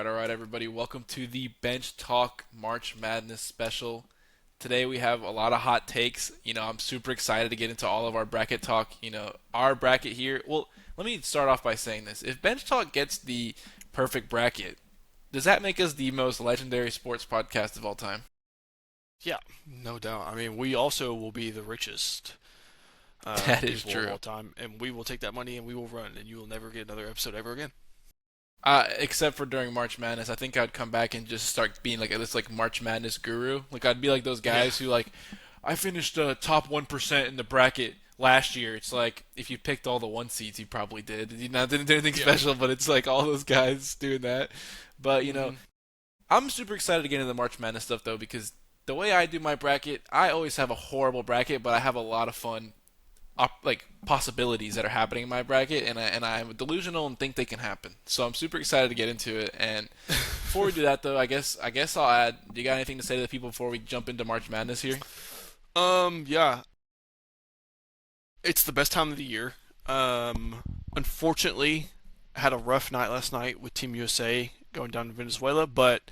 all right, everybody. Welcome to the Benchtalk March Madness special. Today we have a lot of hot takes. I'm super excited to get into all of our bracket talk. Our bracket here. Well, let me start off by saying this. If Benchtalk gets the perfect bracket, does that make us the most legendary sports podcast of all time? Yeah, no doubt. I mean, we also will be the richest That is people of true. all time, and we will take that money and we will run, and you will never get another episode ever again. Except for during March Madness, I think I'd come back and just start being like this like March Madness guru. Like I'd be like those Yeah, guys who like I finished top 1% in the bracket last year. It's like if you picked all the one seeds, you probably did. Didn't do anything yeah. special, but it's like all those guys doing that. But hmm I'm super excited to get into the March Madness stuff though because the way I do my bracket, I always have a horrible bracket, but I have a lot of fun like possibilities that are happening in my bracket, and I'm delusional and think they can happen. So I'm super excited to get into it. And before we do that, though, I guess I'll add. Do you got anything to say to the people before we jump into March Madness here? yeah. It's the best time of the year. Um, Unfortunately, I had a rough night last night with Team USA going down to Venezuela, but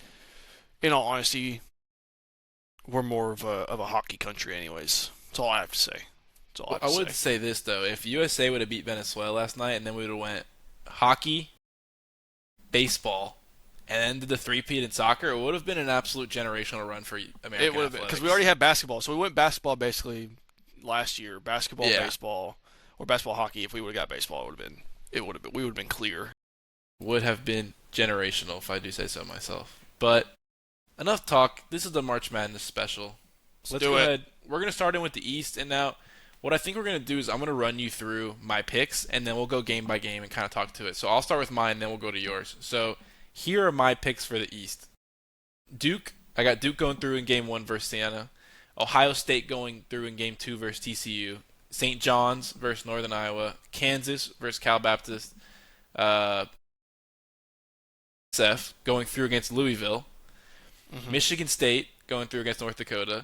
in all honesty, we're more of a hockey country, anyways. That's all I have to say. That's all I Well, have I to would say. say this though: if USA would have beat Venezuela last night, and then we would have went hockey, baseball, and then did the three-peat in soccer, it would have been an absolute generational run for It American would have been because we already athletics. had basketball, so we went basketball basically last year. Basketball, Yeah, baseball, or basketball, hockey. If we would have got baseball, it would have been we would have been clear. would have been generational if I do say so myself. But enough talk. This is the March Madness special. Let's Let's do go it. ahead. We're going to start in with the East. And now, what I think we're going to do is I'm going to run you through my picks, and then we'll go game by game and kind of talk to it. So I'll start with mine, then we'll go to yours. So here are my picks for the East. Duke. I got Duke going through in game one versus Siena. Ohio State going through in game two versus TCU. St. John's versus Northern Iowa. Kansas versus Cal Baptist. Uh, SF going through against Louisville. hmm Michigan State going through against North Dakota.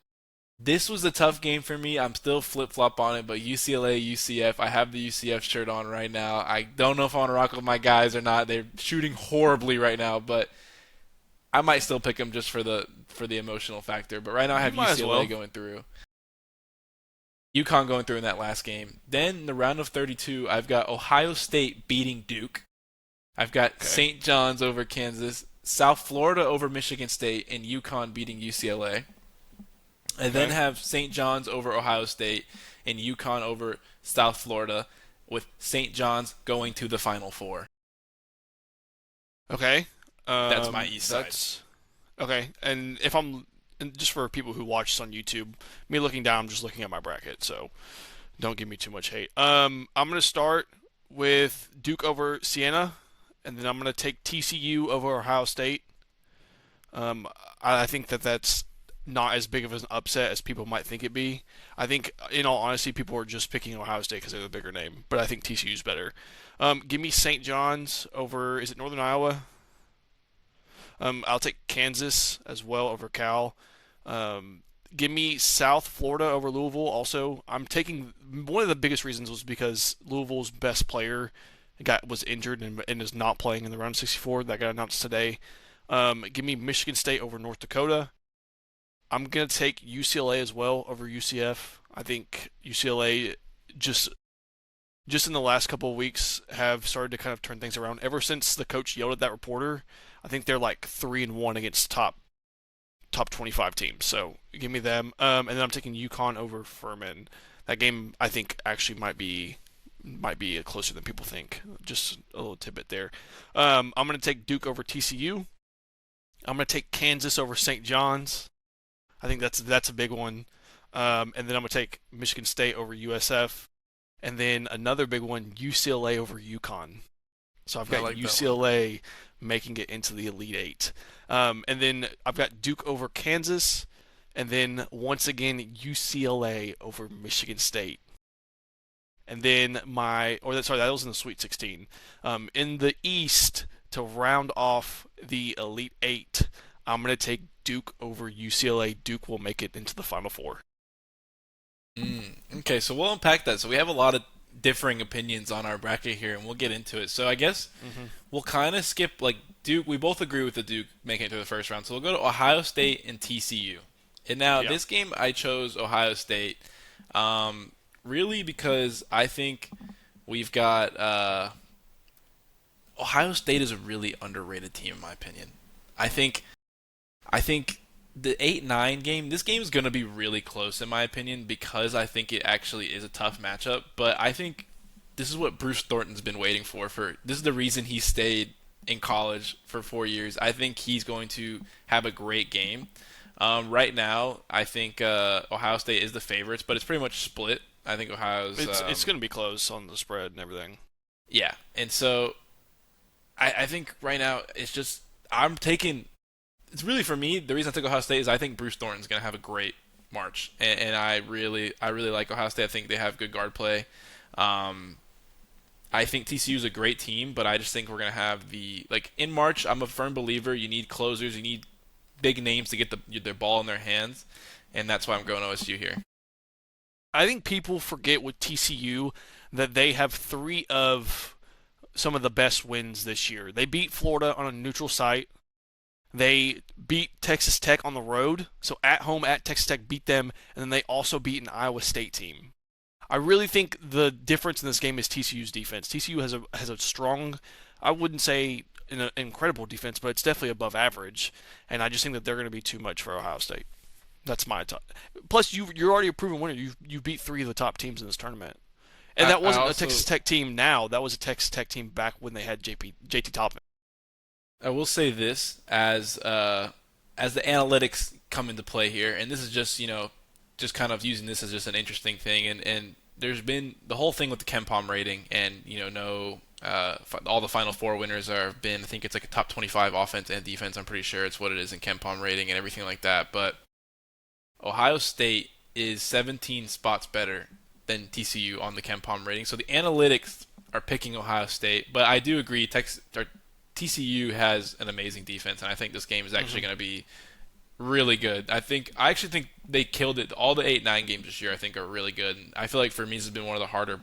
This was a tough game for me. I'm still flip flop on it, but UCLA, UCF. I have the UCF shirt on right now. I don't know if I want to rock with my guys or not. They're shooting horribly right now, but I might still pick them just for the emotional factor. But right now I You have might as UCLA well. going through. UConn going through in that last game. Then the round of 32, I've got Ohio State beating Duke. I've got Okay. St. John's over Kansas, South Florida over Michigan State, and UConn beating UCLA. I then Okay. have St. John's over Ohio State and UConn over South Florida, with St. John's going to the Final Four. Okay. That's my East side. That's okay. And just for people who watch this on YouTube, me looking down, I'm just looking at my bracket, so don't give me too much hate. I'm gonna start with Duke over Siena, and then I'm gonna take TCU over Ohio State. Um, I think that that's not as big of an upset as people might think it be. I think, in all honesty, people are just picking Ohio State because they're the bigger name, but I think TCU's better. Give me St. John's over, is it Northern Iowa? I'll take Kansas as well over Cal. Give me South Florida over Louisville. Also, I'm taking one of the biggest reasons was because Louisville's best player was injured and is not playing in the round 64. That got announced today. Give me Michigan State over North Dakota. I'm gonna take UCLA as well over UCF. I think UCLA just just in the last couple of weeks have started to kind of turn things around. Ever since the coach yelled at that reporter, I think they're like 3-1 against top 25 teams. So give me them. And then I'm taking UConn over Furman. That game I think actually might be closer than people think. Just a little tidbit there. I'm gonna take Duke over TCU. I'm gonna take Kansas over St. John's. I think that's a big one. And then I'm gonna take Michigan State over USF, and then another big one, UCLA over UConn. So I've I got like that one. UCLA making it into the Elite Eight, and then I've got Duke over Kansas, and then once again UCLA over Michigan State. And then that was in the Sweet 16. In the East, to round off the Elite Eight, I'm gonna take Duke over UCLA. Duke will make it into the Final Four. Okay, so we'll unpack that. So we have a lot of differing opinions on our bracket here, and we'll get into it. So I guess Hmm. we'll kind of skip like Duke. We both agree with the Duke making it to the first round, so we'll go to Ohio State and TCU. And now Yeah. this game, I chose Ohio State, um, really because I think we've got Ohio State is a really underrated team in my opinion. I think I think the 8-9 game, this game is going to be really close in my opinion because I think it actually is a tough matchup, but I think this is what Bruce Thornton's been waiting for this is the reason he stayed in college for 4 years. I think he's going to have a great game. Right now, I think Ohio State is the favorites, but it's pretty much split. I think Ohio's It's going to be close on the spread and everything. yeah, and so I think right now it's just I'm taking. It's really for me. The reason I took Ohio State is I think Bruce Thornton's going to have a great March, and I really like Ohio State. I think they have good guard play. Um, I think TCU is a great team, but I just think we're going to have the like in March. I'm a firm believer. You need closers. You need big names to get their ball in their hands, and that's why I'm going OSU here. I think people forget with TCU that they have three of some of the best wins this year. They beat Florida on a neutral site. They beat Texas Tech on the road. So at home at Texas Tech beat them, and then they also beat an Iowa State team. I really think the difference in this game is TCU's defense. TCU has a strong, I wouldn't say an incredible defense, but it's definitely above average. And I just think that they're going to be too much for Ohio State. That's my top. Plus, you're already a proven winner. You beat three of the top teams in this tournament, and that I wasn't a also Texas Tech team. Now that was a Texas Tech team back when they had JT Toppin. I will say this as the analytics come into play here, and this is just just kind of using this as just an interesting thing, and there's been the whole thing with the KenPom rating, and no all the Final Four winners have been I think it's like a top 25 offense and defense. I'm pretty sure it's what it is in KenPom rating and everything like that, but Ohio State is 17 spots better than TCU on the KenPom rating, so the analytics are picking Ohio State, but I do agree TCU has an amazing defense, and I think this game is actually Mm-hmm. going to be really good. I actually think they killed it. All the 8-9 games this year I think are really good. And I feel like for me this has been one of the harder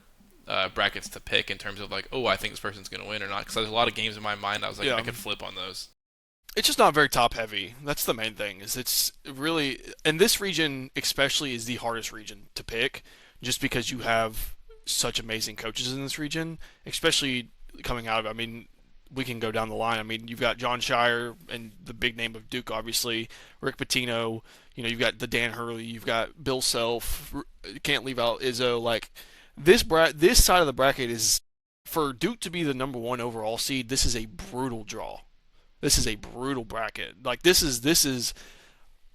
brackets to pick in terms of like, oh, I think this person's going to win or not, because there's a lot of games in my mind I was like Yeah, I could flip on those. it's just not very top heavy. That's the main thing. Is it's really, and this region especially is the hardest region to pick, just because you have such amazing coaches in this region, especially coming out of. I mean, we can go down the line. I mean, you've got John Shire and the big name of Duke, obviously. Rick Pitino. You've got the Dan Hurley. You've got Bill Self. Can't leave out Izzo. Like this side of the bracket is for Duke to be the number one overall seed. This is a brutal draw. This is a brutal bracket. Like this is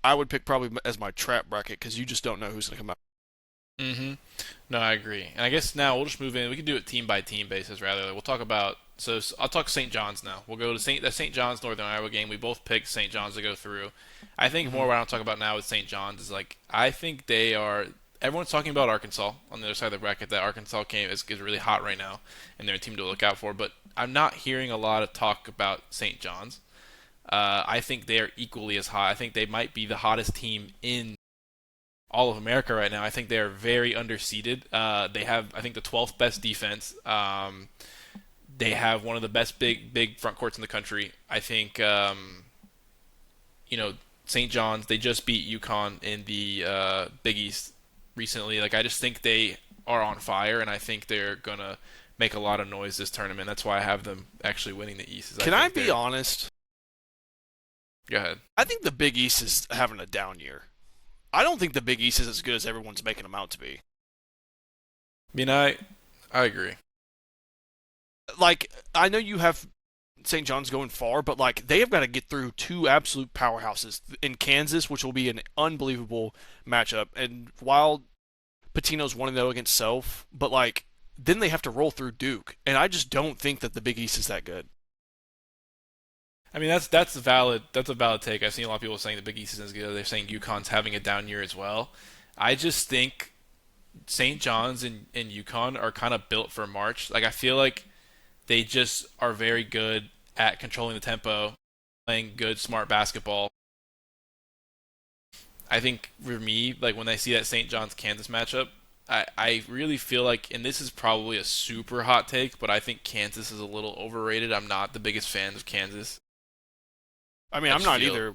I would pick probably as my trap bracket because you just don't know who's gonna come out. Mm-hmm. No, I agree. And I guess now we'll just move in. We can do it team by team basis rather. We'll talk about. So I'll talk St. John's now. We'll go to St. John's Northern Iowa game. We both picked St. John's to go through. I think Mm-hmm. more what I'll talk about now with St. John's is like I think they are. Everyone's talking about Arkansas on the other side of the bracket. That Arkansas game is really hot right now, and they're a team to look out for. But I'm not hearing a lot of talk about St. John's. I think they are equally as hot. I think they might be the hottest team in all of America right now. I think they are very underseeded. They have, I think, the 12th best defense. They have one of the best big front courts in the country. I think, St. John's. They just beat UConn in the Big East recently. Like I just think they are on fire, and I think they're gonna make a lot of noise this tournament. That's why I have them actually winning the East. Can I be honest? Go ahead. I think the Big East is having a down year. I don't think the Big East is as good as everyone's making them out to be. I mean, I agree. Like I know you have St. John's going far, but like they have got to get through two absolute powerhouses in Kansas, which will be an unbelievable matchup. And while Patino's 1-0 against Self, but like then they have to roll through Duke, and I just don't think that the Big East is that good. I mean, that's a valid take. I've seen a lot of people saying the Big East isn't as good. They're saying UConn's having a down year as well. I just think St. John's and UConn are kind of built for March. Like I feel like they just are very good at controlling the tempo, playing good, smart basketball. I think for me, like when I see that St. John's Kansas matchup, I really feel like, and this is probably a super hot take, but I think Kansas is a little overrated. I'm not the biggest fan of Kansas. I mean, I I'm just not feel, either.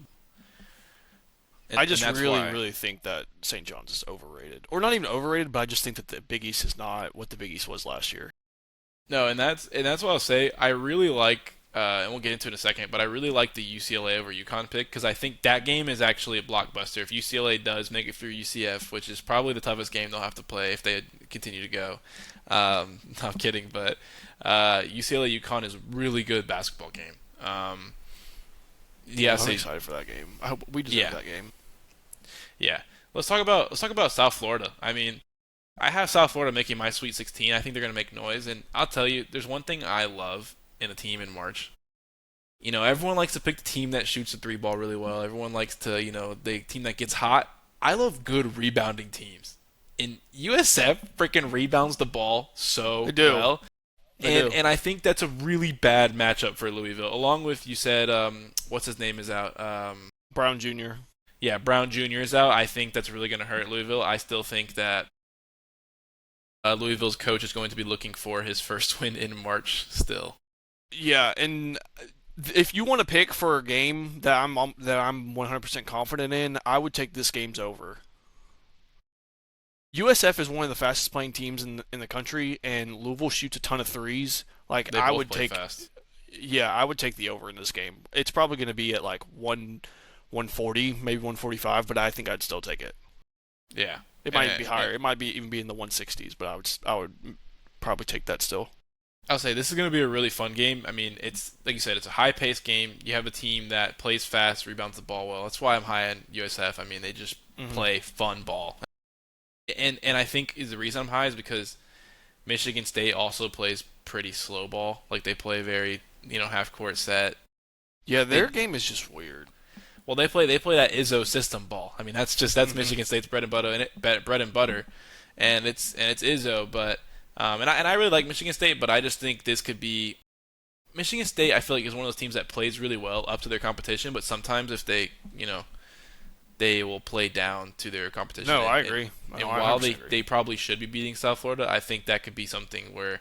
and I just that's really, why. really think that St. John's is overrated, or not even overrated, but I just think that the Big East is not what the Big East was last year. No, and that's what I'll say. I really like, and we'll get into it in a second, but I really like the UCLA over UConn pick because I think that game is actually a blockbuster. If UCLA does make it through UCF, which is probably the toughest game they'll have to play if they continue to go. No, I'm kidding, but UCLA UConn is a really good basketball game. Yeah, I'm so excited for that game. I hope we deserve yeah, that game. yeah. Let's talk about South Florida. I mean, I have South Florida making my Sweet 16. I think they're going to make noise. And I'll tell you, there's one thing I love in a team in March. Everyone likes to pick the team that shoots the three ball really well. Everyone likes to, the team that gets hot. I love good rebounding teams. And USF freaking rebounds the ball They so do. well. They And do. and I think that's a really bad matchup for Louisville. Along with you said, what's his name is out. Brown Jr. Yeah, Brown Jr. is out. I think that's really going to hurt Louisville. I still think that Louisville's coach is going to be looking for his first win in March still. Yeah, and if you want to pick for a game that I'm 100% confident in, I would take this game's over. USF is one of the fastest playing teams in the country, and Louisville shoots a ton of threes. Like They I both would play take, fast. yeah, I would take the over in this game. It's probably going to be at like 140, maybe 145, but I think I'd still take it. Yeah. It might even be And higher. It might be even be in the 160s, but I would probably take that still. I'll say this is going to be a really fun game. I mean, it's like you said, it's a high-paced game. You have a team that plays fast, rebounds the ball well. That's why I'm high on USF. I mean, they just Hmm. play fun ball. And I think is the reason I'm high is because Michigan State also plays pretty slow ball. Like they play very, half court set. Yeah, They their game is just weird. Well, they play that Izzo system ball. I mean, that's Hmm. Michigan State's bread and butter, and it's Izzo. But and I really like Michigan State, but I just think this could be Michigan State. I feel like is one of those teams that plays really well up to their competition, but sometimes if they will play down to their competition. No, I And, agree. No, and I while 100% they agree. they probably should be beating South Florida, I think that could be something where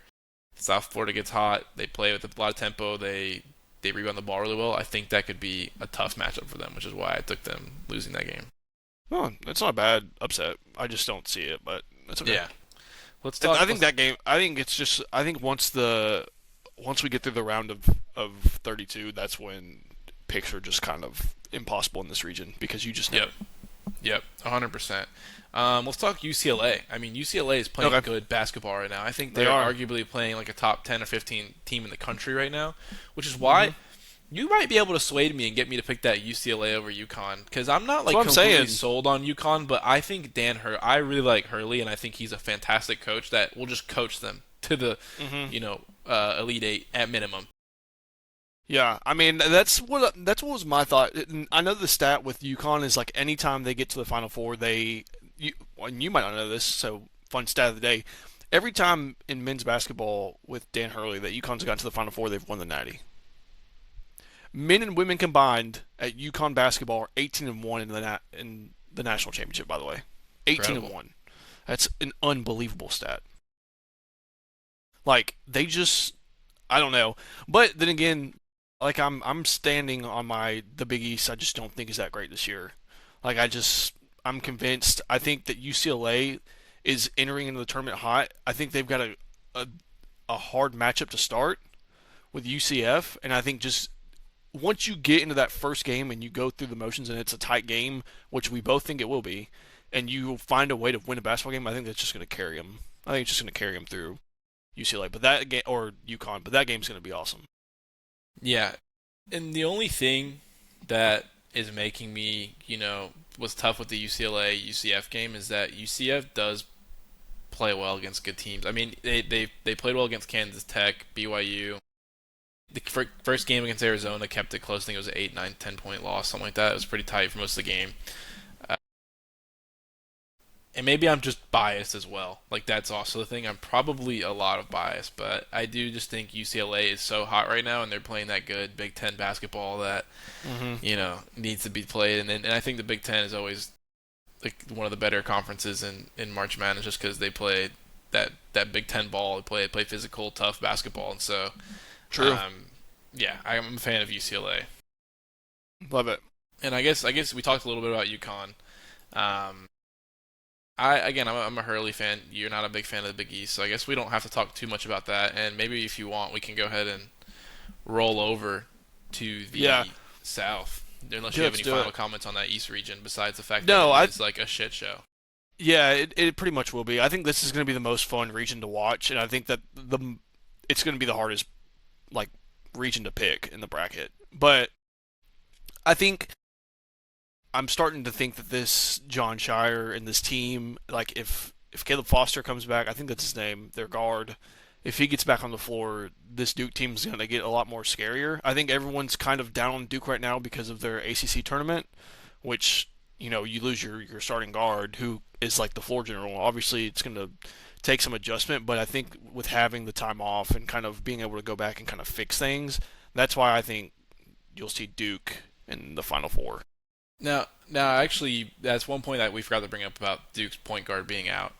South Florida gets hot. They play with a lot of tempo. They rebound the ball really well. I think that could be a tough matchup for them, which is why I took them losing that game. No, it's not a bad upset. I just don't see it, but that's okay. Yeah. Let's And talk. I think that game. I think it's just. I think once we get through the round of 32, that's when picks are just kind of impossible in this region because you just Yep. never. Yep. 100%. Let's talk UCLA. I mean, UCLA is playing Okay, good basketball right now. I think they they're are. arguably playing like a top 10 or 15 team in the country right now, which is Hmm. why you might be able to sway me and get me to pick that UCLA over UConn because I'm not That's like what I'm completely saying. sold on UConn, but I think I really like Hurley, and I think he's a fantastic coach that will just coach them to the Hmm. Elite Eight at minimum. Yeah, I mean that's what was my thought. And I know the stat with UConn is like anytime they get to the Final Four, and you might not know this, so fun stat of the day. Every time in men's basketball with Dan Hurley that UConn's gotten to the Final Four, they've won the Natty. Men and women combined at UConn basketball are 18-1 in the national championship. By the way, 18 and Incredible. 1. That's an unbelievable stat. Like they just, I don't know. But then again, like I'm standing on the Big East. I just don't think is that great this year. Like I'm convinced. I think that UCLA is entering into the tournament hot. I think they've got a, a hard matchup to start with UCF, and I think just once you get into that first game and you go through the motions and it's a tight game, which we both think it will be, and you find a way to win a basketball game, I think that's just going to carry them. I think it's just going to carry them through UCLA, but that game or UConn, but that game's going to be awesome. Yeah, and the only thing that is making me, was tough with the UCLA UCF game is that UCF does play well against good teams. I mean, they played well against Kansas Tech, BYU. The first game against Arizona kept it close. I think it was an 8, 9, 10 point loss, something like that. It was pretty tight for most of the game. Uh, and maybe I'm just biased as well. Like that's also the thing. I'm probably a lot of bias, but I do just think UCLA is so hot right now, and they're playing that good Big Ten basketball that Mm-hmm. needs to be played. And I think the Big Ten is always like one of the better conferences in March Madness just because they play that Big Ten ball. They play physical, tough basketball, and so True. um, yeah, I'm a fan of UCLA. Love it. And I guess we talked a little bit about UConn. Um, I'm a Hurley fan. You're not a big fan of the Big East, so I guess we don't have to talk too much about that. And maybe if you want, we can go ahead and roll over to Yeah. the South. Unless you Yeah, have let's any do final it. comments on that East region, besides the fact that No, it I is like a shit show. yeah, it pretty much will be. I think this is going to be the most fun region to watch, and I think that it's going to be the hardest like region to pick in the bracket. But I think I'm starting to think that this John Shire and this team, like if Caleb Foster comes back, I think that's his name, their guard. If he gets back on the floor, this Duke team is going to get a lot more scarier. I think everyone's kind of down on Duke right now because of their ACC tournament, which you lose your starting guard who is like the floor general. Obviously, it's going to take some adjustment, but I think with having the time off and kind of being able to go back and kind of fix things, that's why I think you'll see Duke in the Final Four. Now, actually, that's one point that we forgot to bring up about Duke's point guard being out.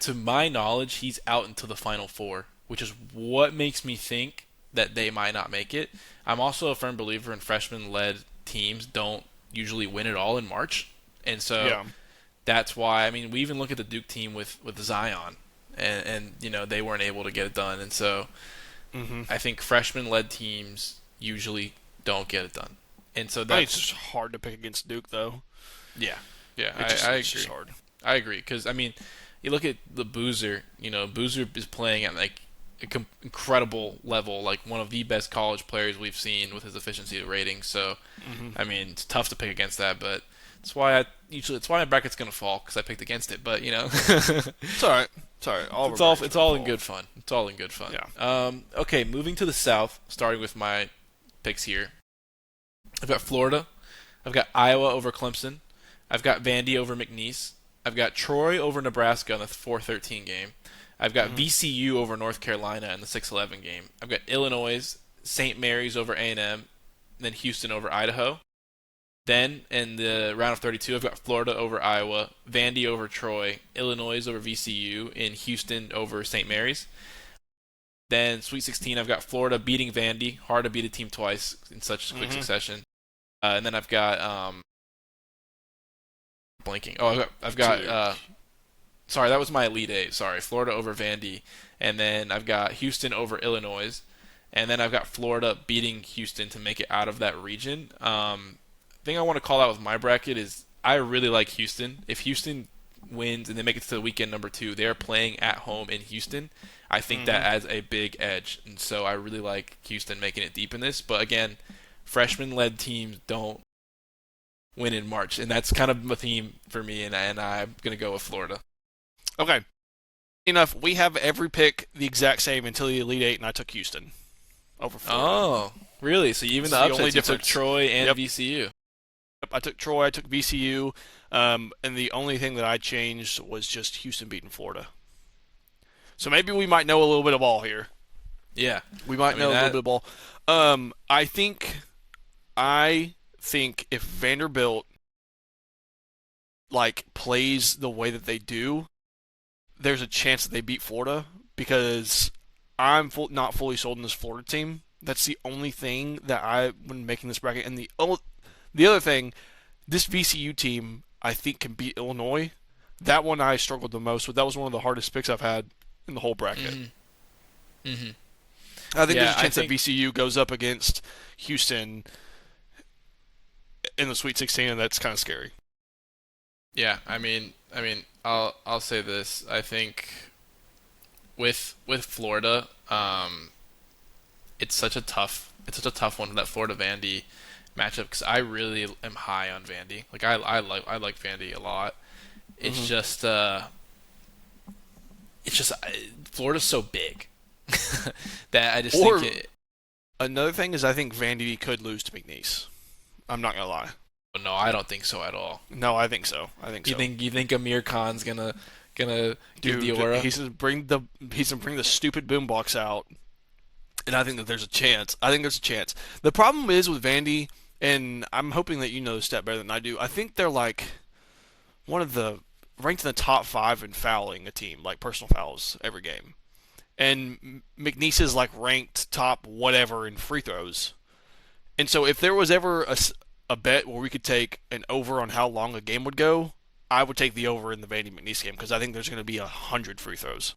To my knowledge, he's out until the Final Four, which is what makes me think that they might not make it. I'm also a firm believer in freshman-led teams don't usually win it all in March, and so Yeah. that's why. I mean, we even look at the Duke team with Zion, and they weren't able to get it done, and so Mm-hmm. I think freshman-led teams usually don't get it done, and so I think it's that's just hard to pick against Duke, though. yeah, yeah, I It's just agree. hard. I agree because I mean, you look at the Boozer. Boozer is playing at like incredible level, like one of the best college players we've seen with his efficiency rating. So, Hmm. I mean, it's tough to pick against that, but it's why my bracket's gonna fall because I picked against it. But It's all right. It's all right. All of our it's all brackets it's are gonna all in fall. good fun. It's all in good fun. Yeah. Okay, moving to the South, starting with my picks here. I've got Florida. I've got Iowa over Clemson. I've got Vandy over McNeese. I've got Troy over Nebraska in the 4-13 game. I've got Hmm. VCU over North Carolina in the 6-11 game. I've got Illinois, St. Mary's over A&M, then Houston over Idaho. Then in the round of 32, I've got Florida over Iowa, Vandy over Troy, Illinois over VCU, and Houston over St. Mary's. Then Sweet 16, I've got Florida beating Vandy. Hard to beat a team twice in such quick Hmm. succession. And then I've got blanking. Oh, I've got Duke. sorry, that was my Elite Eight. Sorry, Florida over Vandy, and then I've got Houston over Illinois, and then I've got Florida beating Houston to make it out of that region. Thing I want to call out with my bracket is I really like Houston. If Houston wins and they make it to the weekend number two, they're playing at home in Houston. I think that Hmm. adds a big edge, and so I really like Houston making it deep in this. But again, freshman-led teams don't win in March, and that's kind of a theme for me. And I'm gonna go with Florida. Okay. Enough. We have every pick the exact same until the Elite Eight, and I took Houston over Florida. Oh, really? So even It's the the only upsets, you took difference. Troy and Yep. VCU. I took Troy. I took VCU. And the only thing that I changed was just Houston beating Florida. So maybe we might know a little bit of all here. Yeah, We I might mean know a little that. bit of ball. I think if Vanderbilt like plays the way that they do, there's a chance that they beat Florida because not fully sold in this Florida team. That's the only thing that I when making this bracket. And the other thing, this VCU team I think can beat Illinois. That one I struggled the most with. That was one of the hardest picks I've had in the whole bracket. Mhm. Mhm. I think there's Yeah, a I chance that think. VCU goes up against Houston in the Sweet 16, and that's kind of scary. Yeah, I mean, I'll say this. I think with Florida, it's such a tough one, that Florida Vandy matchup, because I really am high on Vandy. Like I like Vandy a lot. It's Hmm. just Florida's so big that I just think Or it. another thing is I think Vandy could lose to McNeese. I'm not gonna lie. No, I don't think so at all. No, I think so. I think You so. think you think Amir Khan's gonna give the Dude, aura? he's gonna bring the stupid boombox out, and I think that there's a chance. I think there's a chance. The problem is with Vandy, and I'm hoping that you know the stat better than I do. I think they're like one of the ranked in the top 5 in fouling a team, like personal fouls every game. And McNeese is like ranked top whatever in free throws. And so if there was ever a bet where we could take an over on how long a game would go, I would take the over in the Vandy McNeese game because I think there's going to be 100 free throws.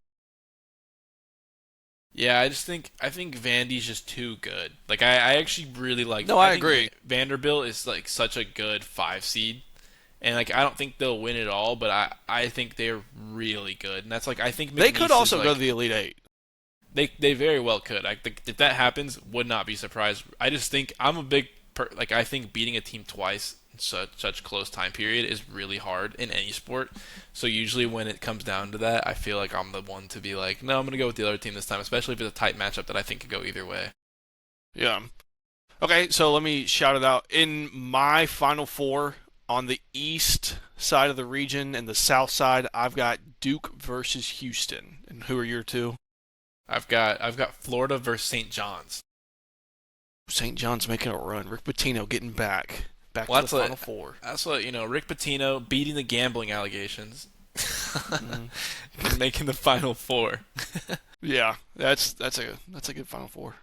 Yeah, I think Vandy's just too good. Like I actually really like. No, I I think agree. Vanderbilt is like such a good 5 seed, and like I don't think they'll win it all, but I think they're really good, and that's like I think They could McNeese is also go to like the Elite Eight. they very well could. I think if that happens, would not be surprised. I just think I'm a big like I think beating a team twice in such close time period is really hard in any sport. So usually when it comes down to that, I feel like I'm the one to be like, no, I'm gonna go with the other team this time, especially if it's a tight matchup that I think could go either way. Yeah. Okay, so let me shout it out. In my final four on the east side of the region and the south side, I've got Duke versus Houston. And who are your two? I've got Florida versus St. John's. St. John's making a run. Rick Pitino getting back Well, to the final four. that's what Rick Pitino beating the gambling allegations, Mm. and making the final four. Yeah, that's a good final four.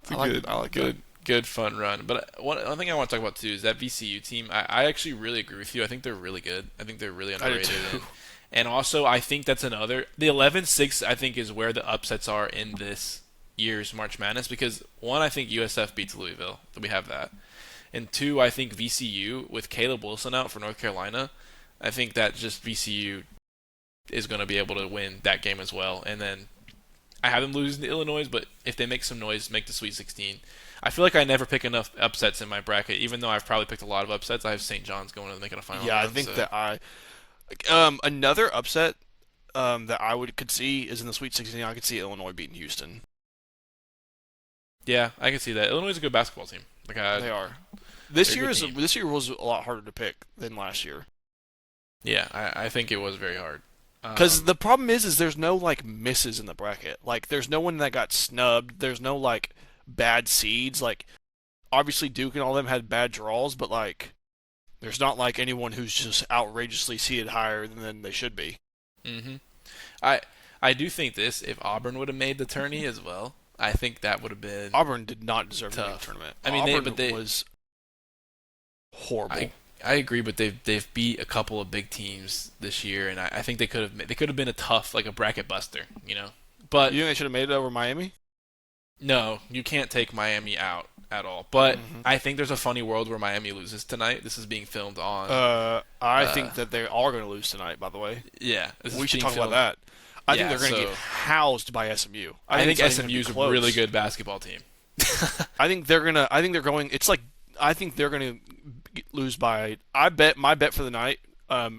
It's a good, I like that. good fun run. But one thing I want to talk about too is that VCU team. I actually really agree with you. I think they're really good. I think they're really I do underrated. too. And also, I think that's another. The 11-6, I think, is where the upsets are in this year's March Madness because, one, I think USF beats Louisville. We have that. And two, I think VCU, with Caleb Wilson out for North Carolina, I think that just VCU is going to be able to win that game as well. And then I have them losing to Illinois, but if they make some noise, make the Sweet 16. I feel like I never pick enough upsets in my bracket, even though I've probably picked a lot of upsets. I have St. John's going to making a final Yeah, I run. think So that another upset that I would could see is in the Sweet 16. I could see Illinois beating Houston. yeah, I can see that. Illinois is a good basketball team. Like They are. they're a good team. This year was a lot harder to pick than last year. Yeah, I think it was very hard. Because the problem is there's no like misses in the bracket. Like there's no one that got snubbed. There's no like bad seeds. Like obviously Duke and all them had bad draws, but like there's not like anyone who's just outrageously seeded higher than they should be. hmm I I do think this. If Auburn would have made the tourney as well, I think that would have been Auburn did not deserve to make the tough. tournament. I mean, Auburn they was horrible. I agree, but they've beat a couple of big teams this year, and I think they could have been a tough like a bracket buster, But You think they should have made it over Miami? no, you can't take Miami out at all. But hmm I think there's a funny world where Miami loses tonight. This is being filmed on. I Uh, think that they are going to lose tonight. By the way, yeah, this is we should being talk about filmed. that. I think Yeah, they're going to so get housed by SMU. I think it's not even gonna SMU be is a close. really good basketball team. I think they're gonna. I think they're going. It's like I think they're gonna lose by. I bet my bet for the night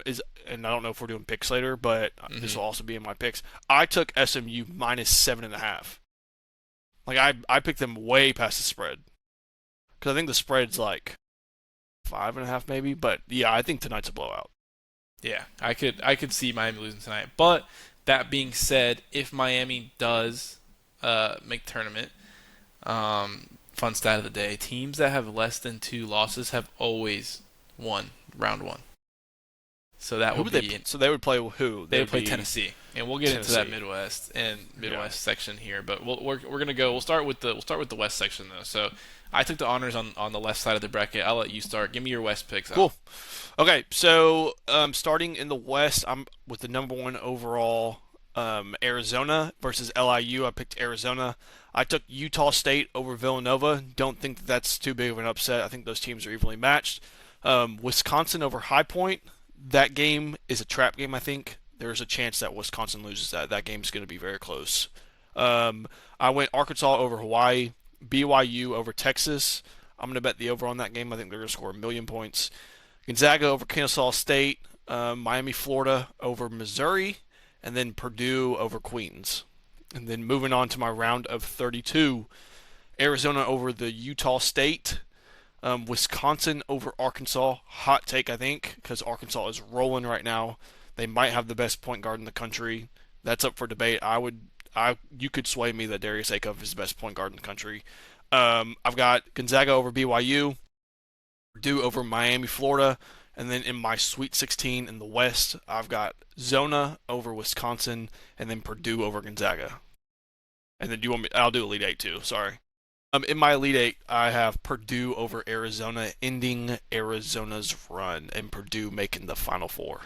is, and I don't know if we're doing picks later, but this hmm will also be in my picks. I took SMU minus 7.5. Like I picked them way past the spread because I think the spread's like 5.5 maybe. But yeah, I think tonight's a blowout. Yeah, I could see Miami losing tonight. But that being said, if Miami does make tournament, fun stat of the day: teams that have less than 2 losses have always won round one. So that Who would would be they? So they would play who? they They would would play be Tennessee, and we'll get into that Tennessee. Midwest section here. But we're gonna go. We'll start with the West section though. So I took the honors on the left side of the bracket. I'll let you start. Give me your West picks. Al. Cool. Okay, so starting in the West, I'm with the number one overall Arizona versus LIU. I picked Arizona. I took Utah State over Villanova. Don't think that that's too big of an upset. I think those teams are evenly matched. Wisconsin over High Point. That game is a trap game, I think. There's a chance that Wisconsin loses that. That game's going to be very close. I went Arkansas over Hawaii, BYU over Texas. I'm going to bet the over on that game. I think they're going to score 1,000,000 points. Gonzaga over Kennesaw State, Miami, Florida over Missouri, and then Purdue over Queens. And then moving on to my round of 32, Arizona over the Utah State, Wisconsin over Arkansas. Hot take, I think, because Arkansas is rolling right now. They might have the best point guard in the country. That's up for debate. You could sway me that Darius Acuff is the best point guard in the country. I've got Gonzaga over BYU, Purdue over Miami, Florida, And then in my Sweet 16 in the West, I've got Zona over Wisconsin, and then Purdue over Gonzaga. And then do you want me? I'll do Elite Eight too. Sorry. In my Elite Eight, I have Purdue over Arizona, ending Arizona's run, and Purdue making the Final Four.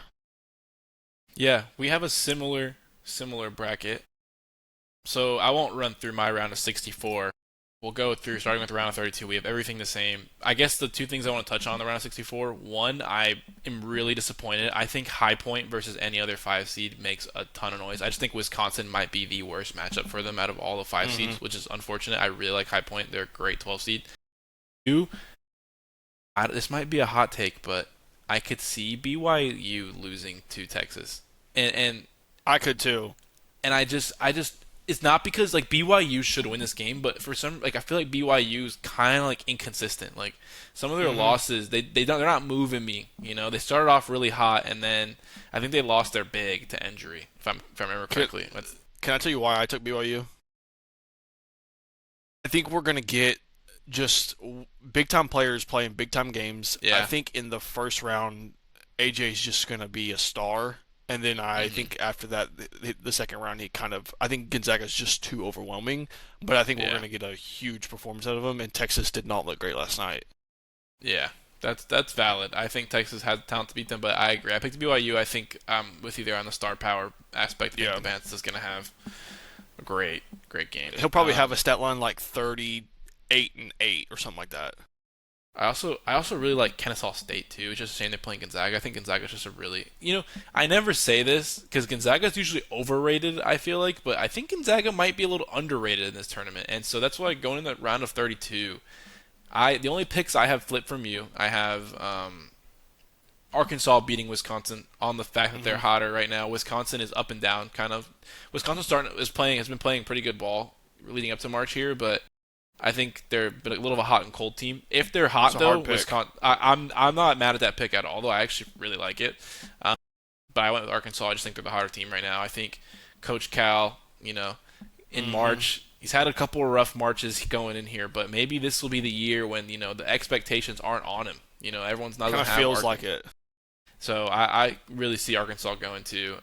Yeah, we have a similar bracket. So I won't run through my round of 64. We'll go through starting with round of 32. We have everything the same. I guess the two things I want to touch on in the round of 64. One, I am really disappointed. I think High Point versus any other 5 seed makes a ton of noise. I just think Wisconsin might be the worst matchup for them out of all the 5 seeds, which is unfortunate. I really like High Point. They're a great 12 seed. Two, this might be a hot take, but I could see BYU losing to Texas. And I could too. I just it's not because like BYU should win this game, but for some like I feel like BYU is kind of like inconsistent. Like some of their losses, they're not moving me. They started off really hot, and then I think they lost their big to injury. If I remember correctly. Can I tell you why I took BYU? I think we're gonna get just big time players playing big time games. Yeah. I think in the first round, AJ's just gonna be a star. And then I think after that, the second round, I think Gonzaga's just too overwhelming. But I think we're going to get a huge performance out of them. And Texas did not look great last night. Yeah, that's valid. I think Texas has the talent to beat them, but I agree. I picked BYU. I think with you there on the star power aspect. I think Vance is going to have a great game. He'll probably have a stat line like 38-8 or something like that. I also really like Kennesaw State too. It's just a shame they're playing Gonzaga. I think Gonzaga's just a really I never say this because Gonzaga's usually overrated. I feel like, but I think Gonzaga might be a little underrated in this tournament, and so that's why going in the round of 32, the only picks I have flipped from you, I have Arkansas beating Wisconsin on the fact that they're hotter right now. Wisconsin is up and down, kind of. Wisconsin has been playing pretty good ball leading up to March here, but I think they're a little of a hot and cold team. If they're hot though, Wisconsin, I'm not mad at that pick at all. Although I actually really like it. But I went with Arkansas. I just think they're the hotter team right now. I think Coach Cal, in March, he's had a couple of rough Marches going in here, but maybe this will be the year when the expectations aren't on him. Everyone's not going to have. Kind of feels like it. So I really see Arkansas going to.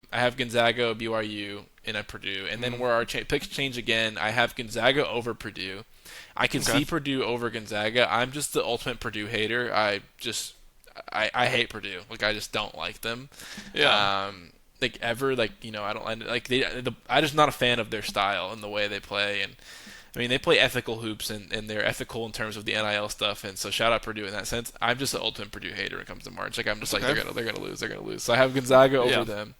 I have Gonzaga, BYU, and Purdue. And then where our picks change again, I have Gonzaga over Purdue. I can see Purdue over Gonzaga. I'm just the ultimate Purdue hater. I hate Purdue. Like, I just don't like them. Yeah. I don't like I'm just not a fan of their style and the way they play. And I mean, they play ethical hoops and they're ethical in terms of the NIL stuff. And so shout out Purdue in that sense. I'm just the ultimate Purdue hater when it comes to March. Like, I'm just they're gonna lose. So I have Gonzaga over them.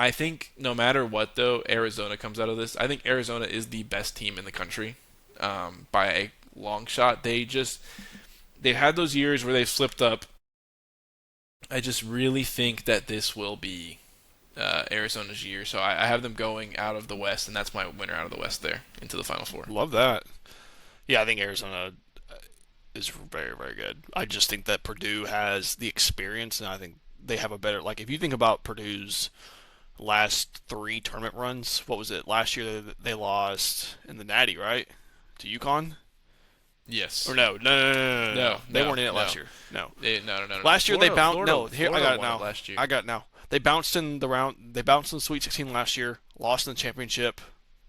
I think no matter what, though, Arizona comes out of this. I think Arizona is the best team in the country by a long shot. They've had those years where they've slipped up. I just really think that this will be Arizona's year. So I have them going out of the West, and that's my winner out of the West there into the Final Four. Love that. Yeah, I think Arizona is very, very good. I just think that Purdue has the experience, and I think they have a better. Like, if you think about Purdue's last 3 tournament runs. What was it? Last year they lost in the Natty, right? To UConn? Yes. Or no. They weren't in it last year. No. No. Last year Florida, they bounced. Florida, No, here I got it now. Last year. I got it now. They bounced in the round. They bounced in the Sweet 16 last year. Lost in the championship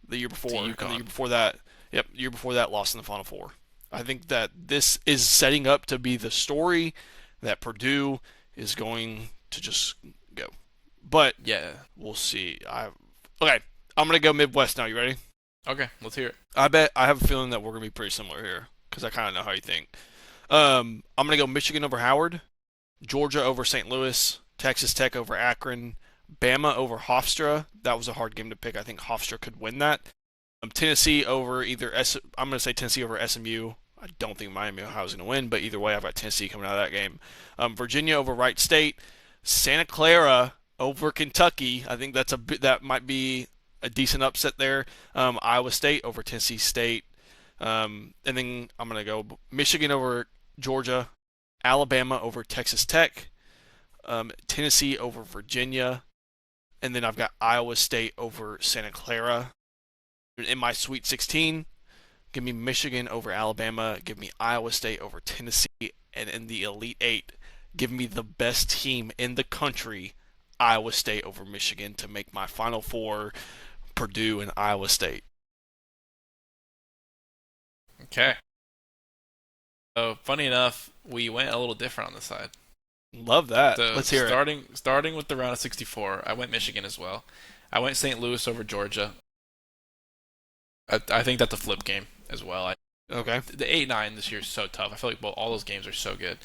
the year before. To UConn. And the year before that. Yep. The year before that, lost in the Final Four. I think that this is setting up to be the story that Purdue is going to just go. But yeah, we'll see. Okay, I'm gonna go Midwest now. You ready? Okay, let's hear it. I have a feeling that we're gonna be pretty similar here because I kind of know how you think. I'm gonna go Michigan over Howard, Georgia over St. Louis, Texas Tech over Akron, Bama over Hofstra. That was a hard game to pick. I think Hofstra could win that. Tennessee over I'm gonna say Tennessee over SMU. I don't think Miami Ohio is gonna win, but either way, I've got Tennessee coming out of that game. Virginia over Wright State, Santa Clara over Kentucky. I think that might be a decent upset there. Iowa State over Tennessee State. And then I'm going to go Michigan over Georgia, Alabama over Texas Tech, Tennessee over Virginia, and then I've got Iowa State over Santa Clara. In my Sweet 16, give me Michigan over Alabama, give me Iowa State over Tennessee, and in the Elite 8, Give me the best team in the country, Iowa State over Michigan, to make my Final Four, Purdue and Iowa State. Okay. So funny enough, we went a little different on this side. Love that. So Let's hear it. starting with the round of 64, I went Michigan as well. I went St. Louis over Georgia. I think that's a flip game as well. Okay. The 8-9 this year is so tough. I feel like all those games are so good.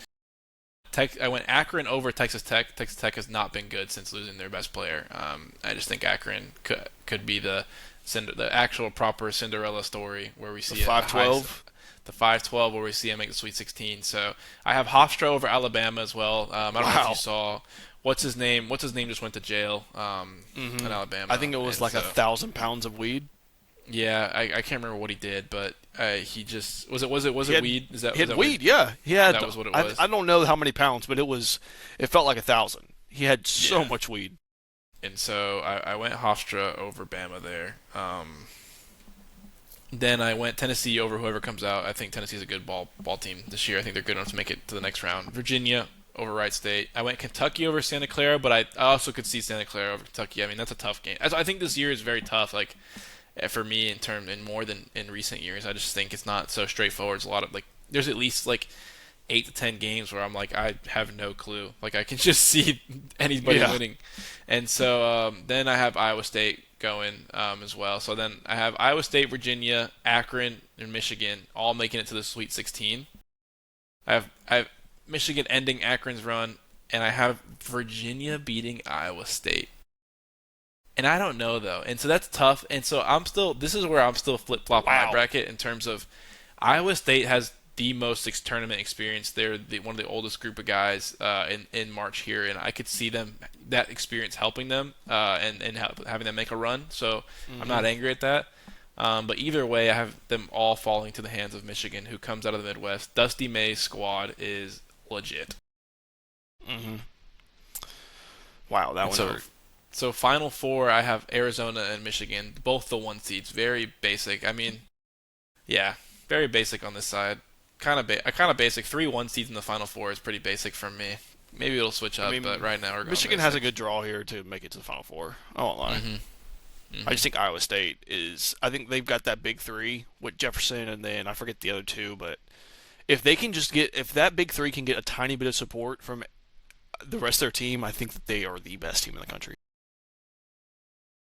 I went Akron over Texas Tech. Texas Tech has not been good since losing their best player. I just think Akron could be the actual proper Cinderella story where we The see 5-12. the 5-12 where we see him make the Sweet 16. So I have Hofstra over Alabama as well. I don't know if you Wow. saw what's his name. What's his name just went to jail in I Alabama, think it was and like so 1,000 pounds of weed. yeah, I can't remember what he did, but he just was He it had, weed? he had What weed, yeah. He had. that was what it I, was? I don't know how many pounds, but it felt like 1,000. He had so Yeah. much weed. And so I went Hofstra over Bama there. Then I went Tennessee over whoever comes out. I think Tennessee's a good ball team this year. I think they're good enough to make it to the next round. Virginia over Wright State. I went Kentucky over Santa Clara, but I also could see Santa Clara over Kentucky. I mean, that's a tough game. I think this year is very tough. Like for me, in more than in recent years, I just think it's not so straightforward. It's a lot of like there's at least like 8 to 10 games where I'm like I have no clue. Like I can just see anybody Yeah. winning. And so then I have Iowa State going as well. So then I have Iowa State, Virginia, Akron, and Michigan all making it to the Sweet 16. I have Michigan ending Akron's run, and I have Virginia beating Iowa State. And I don't know though, and so that's tough. And so I'm still. This is where I'm still flip flopping my Wow. bracket in terms of Iowa State has the most tournament experience. They're one of the oldest group of guys in March here, and I could see that experience helping them and having them make a run. So I'm hmm not angry at that. But either way, I have them all falling to the hands of Michigan, who comes out of the Midwest. Dusty May's squad is legit. hmm Wow, that And one so hurt. so Final Four, I have Arizona and Michigan, both the one seeds. Very basic. I mean, yeah, very basic on this side. Kind of basic. 3 1 seeds in the Final Four is pretty basic for me. Maybe it'll switch I up, but mean, right now we're going Michigan has a basic. good draw here to make it to the Final Four. I won't lie. Mhm. I Mhm. just think Iowa State is. I think they've got that big three with Jefferson, and then I forget the other two. But if that big three can get a tiny bit of support from the rest of their team, I think that they are the best team in the country.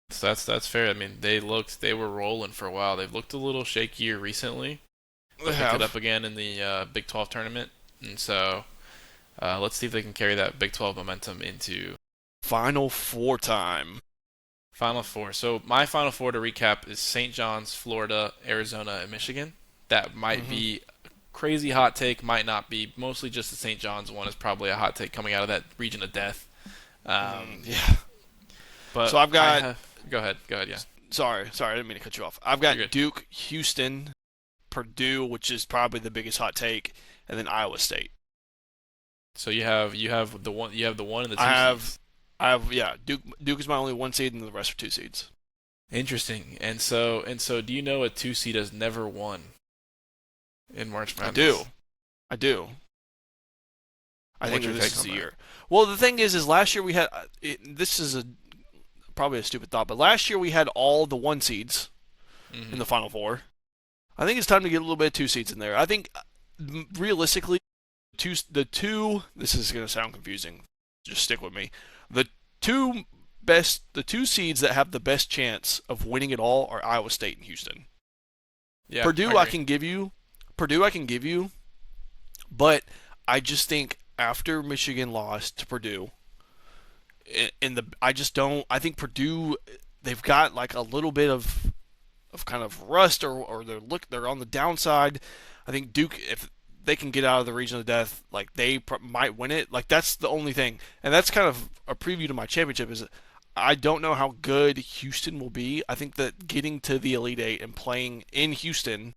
So that's fair. I mean, they were rolling for a while. They've looked a little shakier recently, They but picked it up have again in the Big 12 tournament. And so let's see if they can carry that Big 12 momentum into Final Four time. Final Four. So my Final Four to recap is St. John's, Florida, Arizona, and Michigan. That might hmm be a crazy hot take, might not be. Mostly just the St. John's one is probably a hot take coming out of that region of death. Yeah. But So I've I got. have. Go ahead. Yeah, Sorry, I didn't mean to cut you off. I've you're got good. Duke, Houston, Purdue, which is probably the biggest hot take, and then Iowa State. So you have the one and the I two have, seeds. I have, yeah. Duke is my only one seed, and the rest are two seeds. Interesting. And so, do you know a two seed has never won in March I do, Madness? I do. I think What's that your this take is on the that? year. Well, the thing is last year we had. This is probably a stupid thought, but last year we had all the one seeds in Hmm. the Final Four. I think it's time to get a little bit of two seeds in there. I think realistically, the two. This is going to sound confusing. Just stick with me. The the two seeds that have the best chance of winning it all are Iowa State and Houston. Yeah, I Purdue, I agree. can give you. Purdue, I can give you, but I just think after Michigan lost to Purdue, in the I just don't. I think Purdue, they've got like a little bit of kind of rust, or they're on the downside. I think Duke, if they can get out of the region of death, like might win it. Like that's the only thing, and that's kind of a preview to my championship. Is I don't know how good Houston will be. I think that getting to the Elite Eight and playing in Houston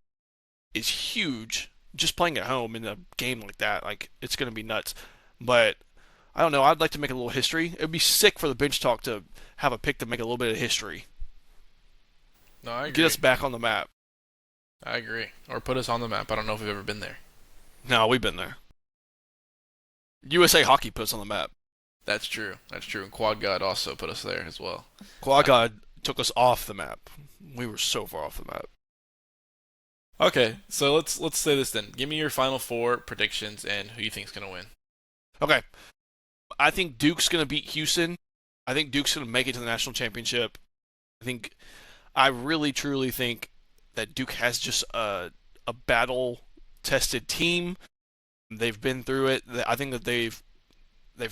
is huge. Just playing at home in a game like that, like it's going to be nuts. But I don't know. I'd like to make a little history. It'd be sick for the bench talk to have a pick to make a little bit of history, No, I get us agree. back on the map. I agree. Or put us on the map. I don't know if we've ever been there. No, we've been there. USA Hockey puts on the map. That's true. That's true. And Quad God also put us there as well. Quad God took us off the map. We were so far off the map. Okay, so let's say this then. Give me your final four predictions and who you think's gonna win. Okay, I think Duke's gonna beat Houston. I think Duke's gonna make it to the national championship. I really truly think that Duke has just a battle tested team. They've been through it. I think that they've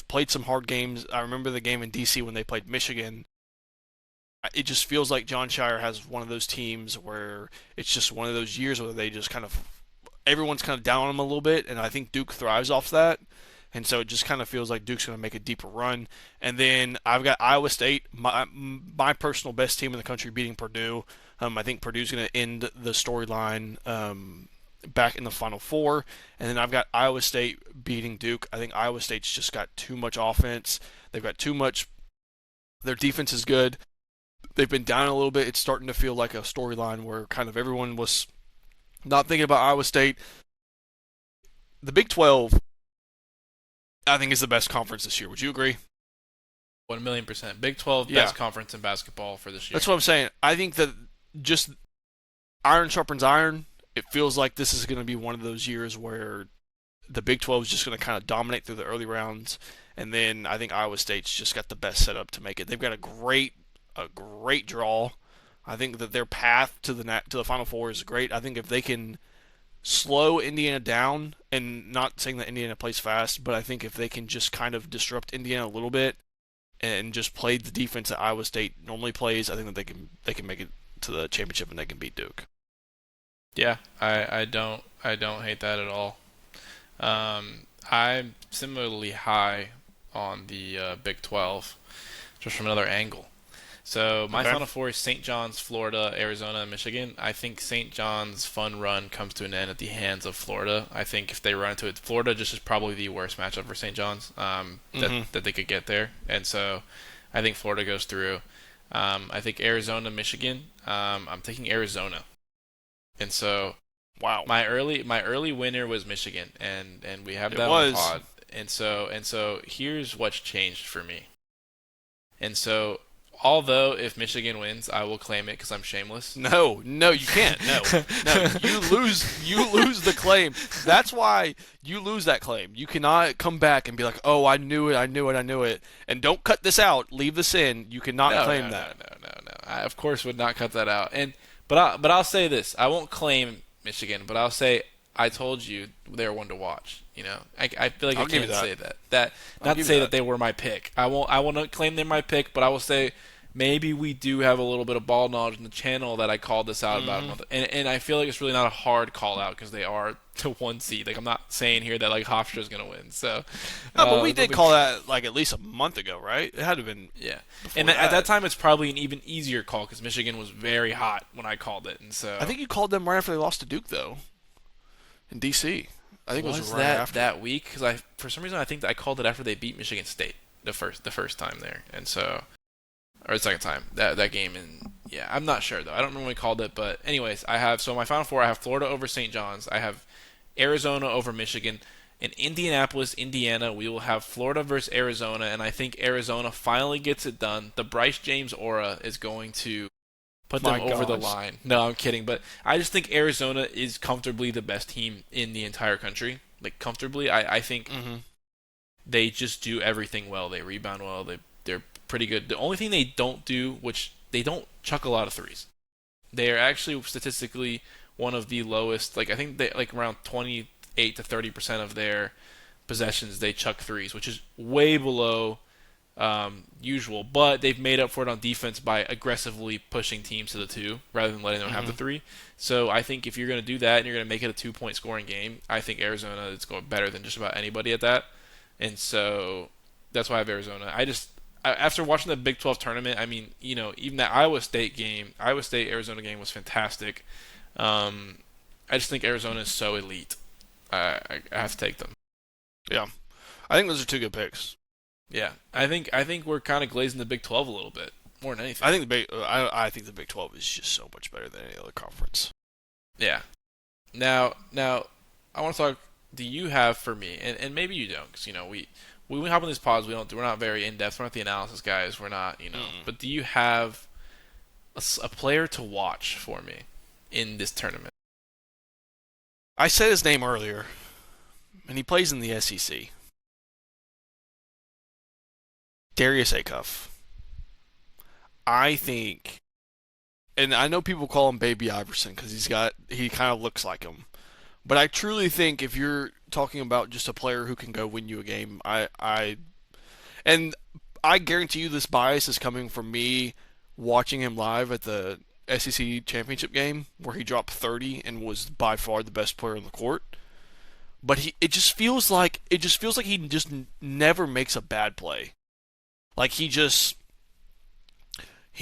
played some hard games. I remember the game in DC when they played Michigan. It just feels like John Shire has one of those teams where it's just one of those years where they just kind of everyone's kind of down on them a little bit, and I think Duke thrives off that. And so it just kind of feels like Duke's going to make a deeper run. And then I've got Iowa State, my personal best team in the country, beating Purdue. I think Purdue's going to end the storyline back in the Final Four. And then I've got Iowa State beating Duke. I think Iowa State's just got too much offense. They've got too much. Their defense is good. They've been down a little bit. It's starting to feel like a storyline where kind of everyone was not thinking about Iowa State. The Big 12, I think, is the best conference this year. Would you agree? 1,000,000%. Big 12 Yeah. best conference in basketball for this year. That's what I'm saying. I think that just iron sharpens iron. It feels like this is going to be one of those years where the Big 12 is just going to kind of dominate through the early rounds, and then I think Iowa State's just got the best setup to make it. They've got a great draw. I think that their path to the Final Four is great. I think if they can slow Indiana down, and not saying that Indiana plays fast, but I think if they can just kind of disrupt Indiana a little bit and just play the defense that Iowa State normally plays, I think that they can make it to the championship and they can beat Duke. Yeah, I don't hate that at all. I'm similarly high on the Big 12, just from another angle. So my Okay. Final Four is St. John's, Florida, Arizona, and Michigan. I think St. John's fun run comes to an end at the hands of Florida. I think if they run into it, Florida just is probably the worst matchup for St. John's that they could get there, and so I think Florida goes through. I think Arizona, Michigan. I'm taking Arizona, and so Wow. my early winner was Michigan, and we have It that on the was. pod. And so here's what's changed for me. And so although if Michigan wins, I will claim it because I'm shameless. No, you can't. No, no, you lose the claim. That's why you lose that claim. You cannot come back and be like, "Oh, I knew it, I knew it, I knew it," and don't cut this out. Leave this in. You cannot No, claim no, no, that. no, no, no. I of course would not cut that out. But I'll say this. I won't claim Michigan, but I'll say I told you they're one to watch. I feel like I'll I give you can't that. say that. That I'll not to give say you that they were my pick. I won't claim they're my pick, but I will say maybe we do have a little bit of ball knowledge in the channel that I called this out about a month. And I feel like it's really not a hard call out because they are to one seed. Like I'm not saying here that like Hofstra's gonna win. So No, but we they'll did be- call that like at least a month ago, right? It had to have been. Yeah, before and at that that. time it's probably an even easier call because Michigan was very hot when I called it, and so I think you called them right after they lost to Duke, though, in DC. I think it was right that after. that week because I for some reason I think that I called it after they beat Michigan State the first time there, and so or the second time that game, and yeah, I'm not sure though. I don't remember when we called it, but anyways, so my Final Four I have Florida over St. John's, I have Arizona over Michigan. In Indianapolis, Indiana, we will have Florida versus Arizona, and I think Arizona finally gets it done. The Bryce James aura is going to put them My over the gosh. line. No, I'm kidding, but I just think Arizona is comfortably the best team in the entire country. Like comfortably, I think Mm-hmm. they just do everything well. They rebound well. They're pretty good. The only thing they don't do, which they don't chuck a lot of threes. They are actually statistically one of the lowest. Like I think they like around 28 to 30% of their possessions they chuck threes, which is way below usual. But they've made up for it on defense by aggressively pushing teams to the two rather than letting them have the three. So I think if you're going to do that and you're going to make it a 2-point scoring game, I think Arizona is going better than just about anybody at that. And so that's why I have Arizona. After watching the Big 12 tournament, I mean, even that Iowa State Arizona game was fantastic. I just think Arizona is so elite. I have to take them. Yeah, I think those are two good picks. Yeah, I think we're kind of glazing the Big 12 a little bit more than anything. I think the Big 12 is just so much better than any other conference. Yeah. Now I want to talk do you have for me? And maybe you don't, because we hop on these pods. We're not very in depth. We're not the analysis guys. We're not, Mm. But do you have a player to watch for me in this tournament? I said his name earlier, and he plays in the SEC. Darius Acuff. I think, and I know people call him Baby Iverson because he kind of looks like him. But I truly think if you're talking about just a player who can go win you a game, and I guarantee you this bias is coming from me watching him live at the SEC championship game where he dropped 30 and was by far the best player on the court. But it just feels like he just never makes a bad play. Like he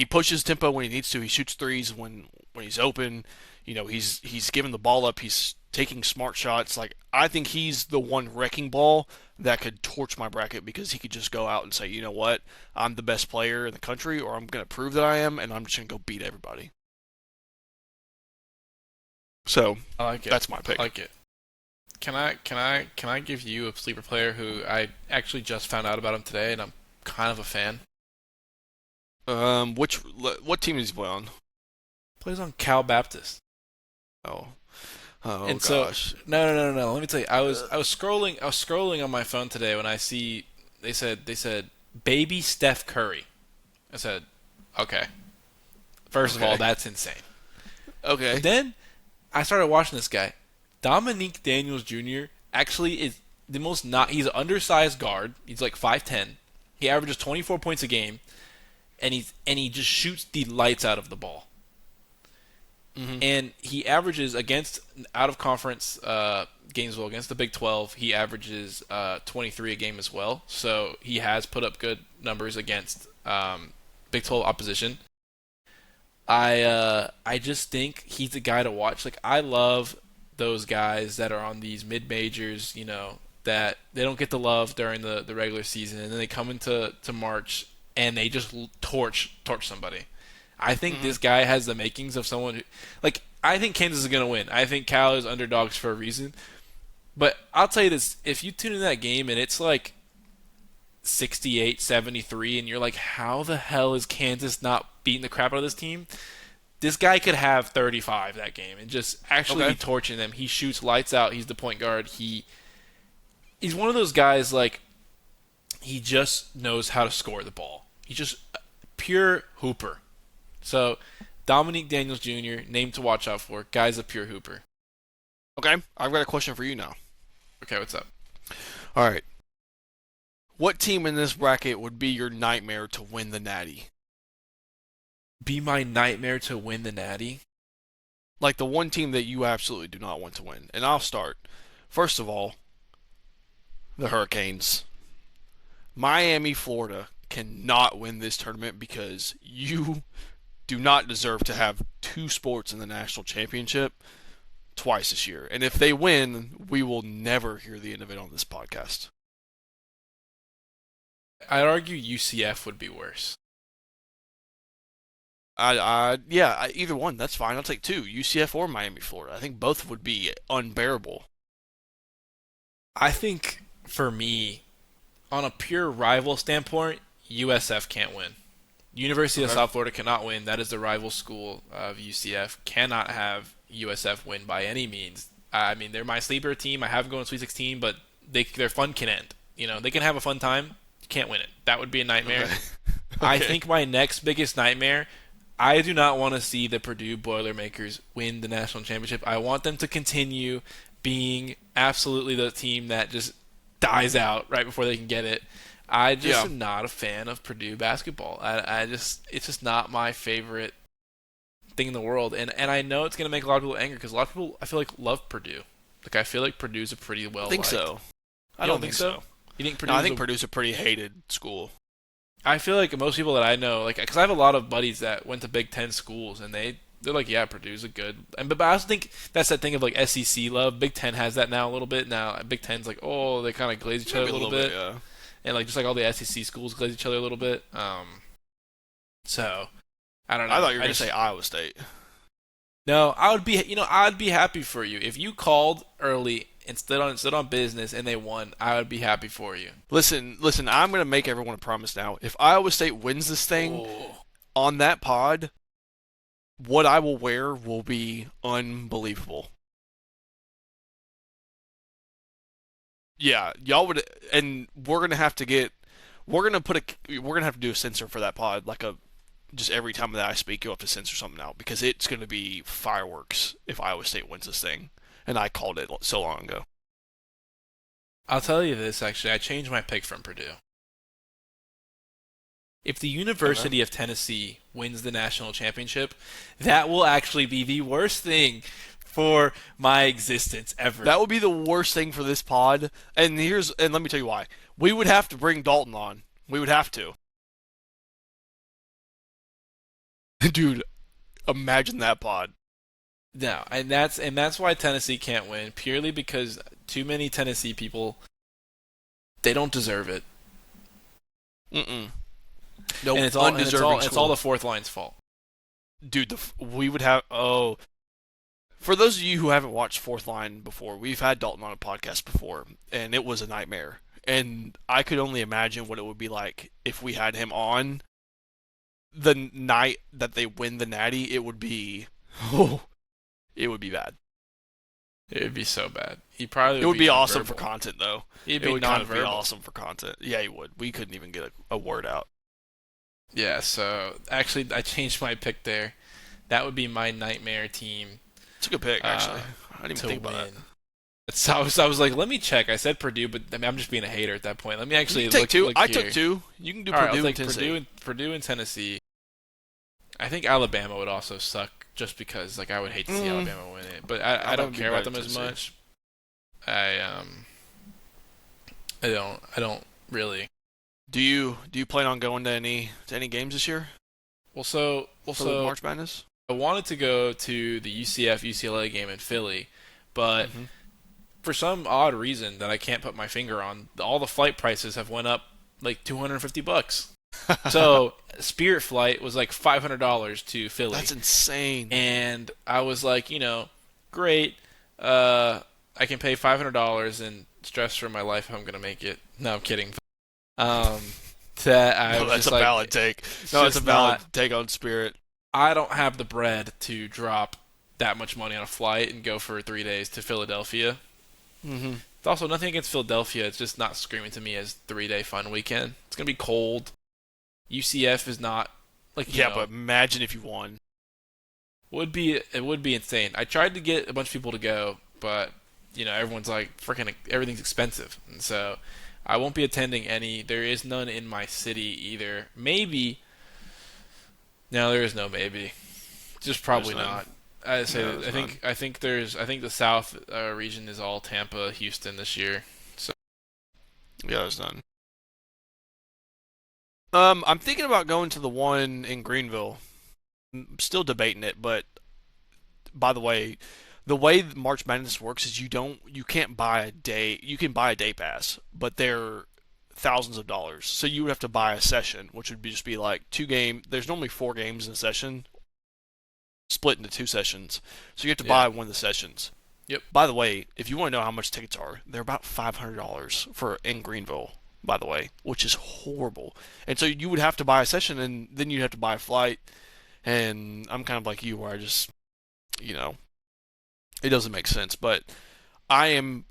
pushes tempo when he needs to. He shoots threes when he's open. He's giving the ball up. He's taking smart shots. Like I think he's the one wrecking ball that could torch my bracket because he could just go out and say, you know what, I'm the best player in the country, or I'm gonna prove that I am, and I'm just gonna go beat everybody. So I like it. that's my pick. I like it. Can I give you a sleeper player who I actually just found out about him today, and I'm kind of a fan. What team does he play on? Plays on Cal Baptist. Oh, oh And so gosh. no. Let me tell you, I was scrolling on my phone today when I see they said baby Steph Curry. I said, okay. First of all, Okay. that's insane. Okay. But then I started watching this guy. Dominique Daniels Jr. actually is the most not. He's an undersized guard. He's like 5'10". He averages 24 points a game, and he just shoots the lights out of the ball. Hmm. And he averages against out of conference Gainesville against the Big 12. He averages 23 a game as well. So he has put up good numbers against Big 12 opposition. I just think he's a guy to watch. Like I love those guys that are on these mid majors. That they don't get the love during the regular season, and then they come into March and they just torch somebody. I think Hmm. this guy has the makings of someone who, like, I think Kansas is going to win. I think Cal is underdogs for a reason. But I'll tell you this, if you tune in that game and it's like 68-73 and you're like, how the hell is Kansas not beating the crap out of this team? This guy could have 35 that game and just actually be Okay. torching them. He shoots lights out. He's the point guard. He's one of those guys like he just knows how to score the ball. He's just a pure hooper. So, Dominique Daniels Jr., name to watch out for. Guy's a pure hooper. Okay. I've got a question for you now. Okay, what's up? All right. What team in this bracket would be your nightmare to win the Natty? Be my nightmare to win the Natty. Like the one team that you absolutely do not want to win. And I'll start. First of all, the Hurricanes. Miami, Florida cannot win this tournament because you do not deserve to have two sports in the national championship twice this year. And if they win, we will never hear the end of it on this podcast. I'd argue UCF would be worse. Either one, that's fine. I'll take two, UCF or Miami, Florida. I think both would be unbearable. I think, for me, on a pure rival standpoint, USF can't win. University of Okay. South Florida cannot win. That is the rival school of UCF. Cannot have USF win by any means. I mean, they're my sleeper team. I have them going to Sweet 16, but their fun can end. They can have a fun time. You can't win it. That would be a nightmare. Okay. I Okay. think my next biggest nightmare, I do not want to see the Purdue Boilermakers win the national championship. I want them to continue being absolutely the team that just dies out right before they can get it. I just Yeah. am not a fan of Purdue basketball. It's just not my favorite thing in the world. And I know it's gonna make a lot of people angry because a lot of people I feel like love Purdue. Like I feel like Purdue's a pretty I well think liked. so. I You don't don't think think so? so. You think No, I Purdue's think a Purdue's a pretty hated school. I feel like most people that I know, like, because I have a lot of buddies that went to Big Ten schools, and they're like, yeah, Purdue's a good, but I also think that's that thing of like SEC love. Big Ten has that now a little bit. Now Big Ten's like, oh, they kind of glaze each other Maybe a a little little bit, bit, yeah. and like just like all the SEC schools glaze each other a little bit. So I don't I know. thought you were going to say Iowa State. No, I would be, I'd be happy for you if you called early and stood on business and they won, I would be happy for you. Listen. I'm gonna make everyone a promise now. If Iowa State wins this thing Oh, on that pod, what I will wear will be unbelievable. Yeah, y'all would, and we're gonna have to do a censor for that pod, like a just every time that I speak, you'll have to censor something out because it's gonna be fireworks if Iowa State wins this thing, and I called it so long ago. I'll tell you this actually. I changed my pick from Purdue. If the Okay. University of Tennessee wins the national championship, that will actually be the worst thing for my existence ever. That would be the worst thing for this pod, and let me tell you why. We would have to bring Dalton on. We would have to, dude. Imagine that pod. No, and that's why Tennessee can't win purely because too many Tennessee people they don't deserve it, Mm-mm. and Nope. it's all and Undeserving it's all the school. fourth line's fault. Dude, we would have. Oh, for those of you who haven't watched Fourth Line before, we've had Dalton on a podcast before, and it was a nightmare. And I could only imagine what it would be like if we had him on the night that they win the Natty. It would be, oh, it would be bad. It would be so bad. He probably It would would be be awesome for nonverbal. content, though. He'd It be would kind of be nonverbal. awesome for content. Yeah, he would. We couldn't even get a word out. Yeah. So actually, I changed my pick there. That would be my nightmare team It's a good pick, actually. uh, I didn't to even think about that. win. So I was like, let me check. I said Purdue, but I mean, I'm just being a hater at that point. Let me You actually can take two. look I here. took two. You can do All right, I'll Purdue and take Tennessee. Purdue and Tennessee. I think Alabama would also suck just because like I would hate to see Mm, Alabama win it, but I Alabama don't would be care about better them than as Tennessee. much. I don't really. Do you plan on going to any games this year for the So March Madness? I wanted to go to the UCF UCLA game in Philly, but Mm-hmm. for some odd reason that I can't put my finger on, all the flight prices have went up like $250. So Spirit flight was like $500 to Philly, That's insane. and I was like, great. I can pay $500 and stress for my life if I'm gonna make it. No, I'm kidding. Um, that I No, was that's just a like, valid take. it's No, it's a just valid not. take on Spirit. I don't have the bread to drop that much money on a flight and go for 3 days to Philadelphia. Mm-hmm. It's also nothing against Philadelphia. It's just not screaming to me as 3 day fun weekend. It's gonna be cold. UCF is not like Yeah, but imagine if you won. it would be insane. I tried to get a bunch of people to go, but everyone's like freaking everything's expensive, and so I won't be attending any. There is none in my city either. Maybe no, there is no maybe. Just There's probably none. not. I say No, that- there's I none. think I think there's I think the South region is all Tampa, Houston this year. So Yeah, there's none. I'm thinking about going to the one in Greenville. I'm still debating it, but by the way March Madness works is you can't buy a day. You can buy a day pass, but they're thousands of dollars. So you would have to buy a session, which would just be like two game. There's normally four games in a session, split into two sessions. So you have to yeah, buy one of the sessions. yep. By the way, if you want to know how much tickets are, they're about $500 for in Greenville. By the way, which is horrible. And so you would have to buy a session, and then you'd have to buy a flight. And I'm kind of like you, where I just, you know, it doesn't make sense. But I am,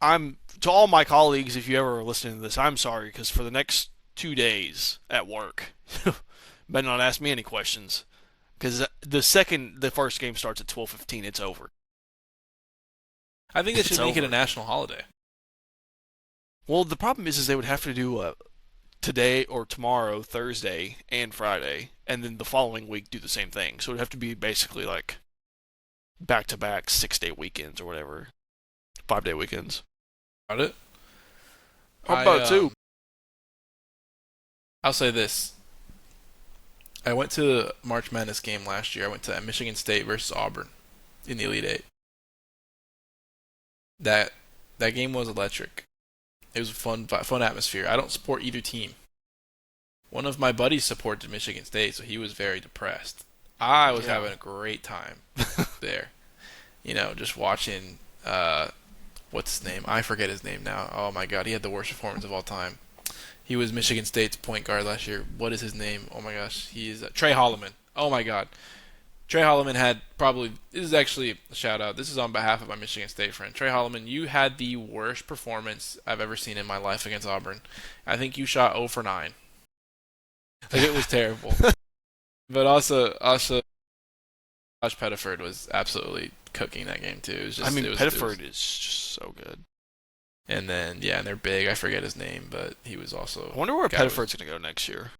I'm to all my colleagues. If you ever are listening to this, I'm sorry because for the next 2 days at work, better not ask me any questions. Because the first game starts at 12:15, it's over. I think they It's should make it a over. national holiday. Well, the problem is they would have to do today or tomorrow, Thursday and Friday, and then the following week do the same thing. So it would have to be basically like back to back 6 day weekends or whatever, 5 day weekends. Got it. How I about two? I'll say this. I went to the March Madness game last year. I went to Michigan State versus Auburn in the Elite Eight. That that game was electric. It was a fun atmosphere. I don't support either team. One of my buddies supported Michigan State, so he was very depressed. I was Yeah. having a great time there. Just watching what's his name? I forget his name now. Oh my god, he had the worst performance of all time. He was Michigan State's point guard last year. What is his name? Oh my gosh, he is Trey Holloman. Oh my god, Trey Holloman had probably. This is actually a shout out. This is on behalf of my Michigan State friend Trey Holloman. You had the worst performance I've ever seen in my life against Auburn. I think you shot 0 for 9. Like it was terrible. But also, Josh Pettiford was absolutely cooking that game too. It was I just, mean, it Pettiford was, is just so good. and then yeah, and they're big. I forget his name, but he was I also. wonder where Guy was, Pettiford's going to go next year.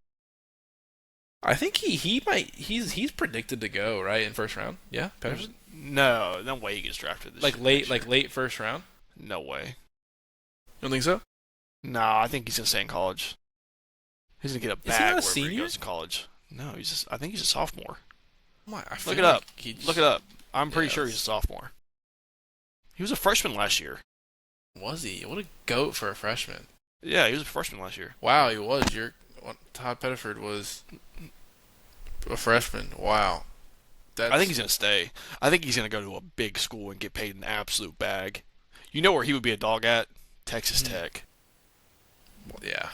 I think he might he's predicted to go right in first round. Yeah, Pettiford. No way he gets drafted this Like year, late next year. late first round. No way. You don't think so? No, I think he's going to stay in college. He's going to get a Is he not bag a wherever he senior? goes to college. No, I think he's a sophomore. I feel Look it up. like he just- Look it up. I'm pretty Yeah, sure he's a sophomore. He was a freshman last year. Was he? What a goat for a freshman. Yeah, he was a freshman last year. Wow, he was. Todd Pettiford was a freshman. Wow. I think he's going to stay. I think he's going to go to a big school and get paid an absolute bag. You know where he would be a dog at? Texas Tech. Well, yeah.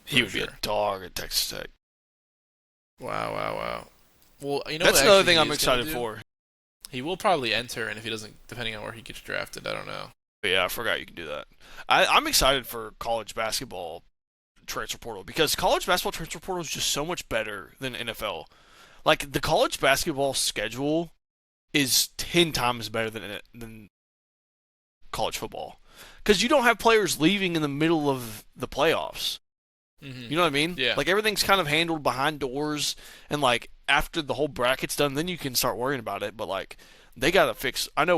He would sure. be a dog at Texas Tech. Wow. Well, you know That's what another actually thing he I'm is gonna excited do? for. He will probably enter, and if he doesn't, depending on where he gets drafted, I don't know. But yeah, I forgot you can do that. I'm excited for college basketball transfer portal because college basketball transfer portal is just so much better than NFL. Like the college basketball schedule is 10 times better than college football because you don't have players leaving in the middle of the playoffs. Mm-hmm. You know what I mean? Yeah. Like everything's kind of handled behind doors, and like after the whole bracket's done, then you can start worrying about it. But like they gotta fix. I know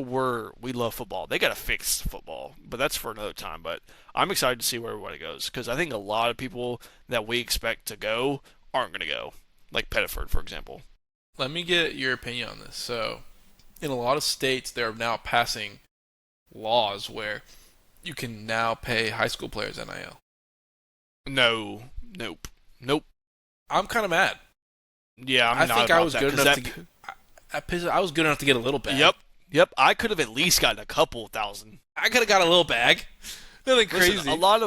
we love football. They gotta fix football, but that's for another time. But I'm excited to see where everybody goes because I think a lot of people that we expect to go aren't gonna go, like Pettiford, for example. Let me get your opinion on this. So, in a lot of states, they're now passing laws where you can now pay high school players NIL. No, nope. I'm kind of mad. Yeah, I not think I about was that, good 'cause enough that- to get. I was good enough to get a little bag. Yep. I could have at least gotten a couple thousand. I could have got a little bag. Nothing crazy. Listen, a lot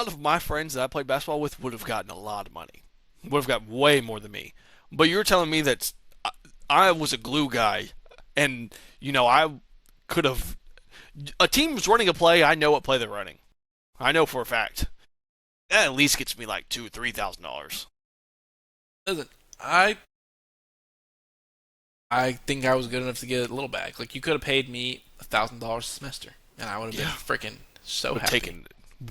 of my friends that I played basketball with would have gotten a lot of money. Would have got way more than me. But you're telling me that I was a glue guy, and I could have. A team's running a play. I know what play they're running. I know for a fact. That at least gets me like $2,000-$3,000. Listen, I think I was good enough to get a little bag. Like you could have paid me $1,000 a semester, and I would have been freaking so happy.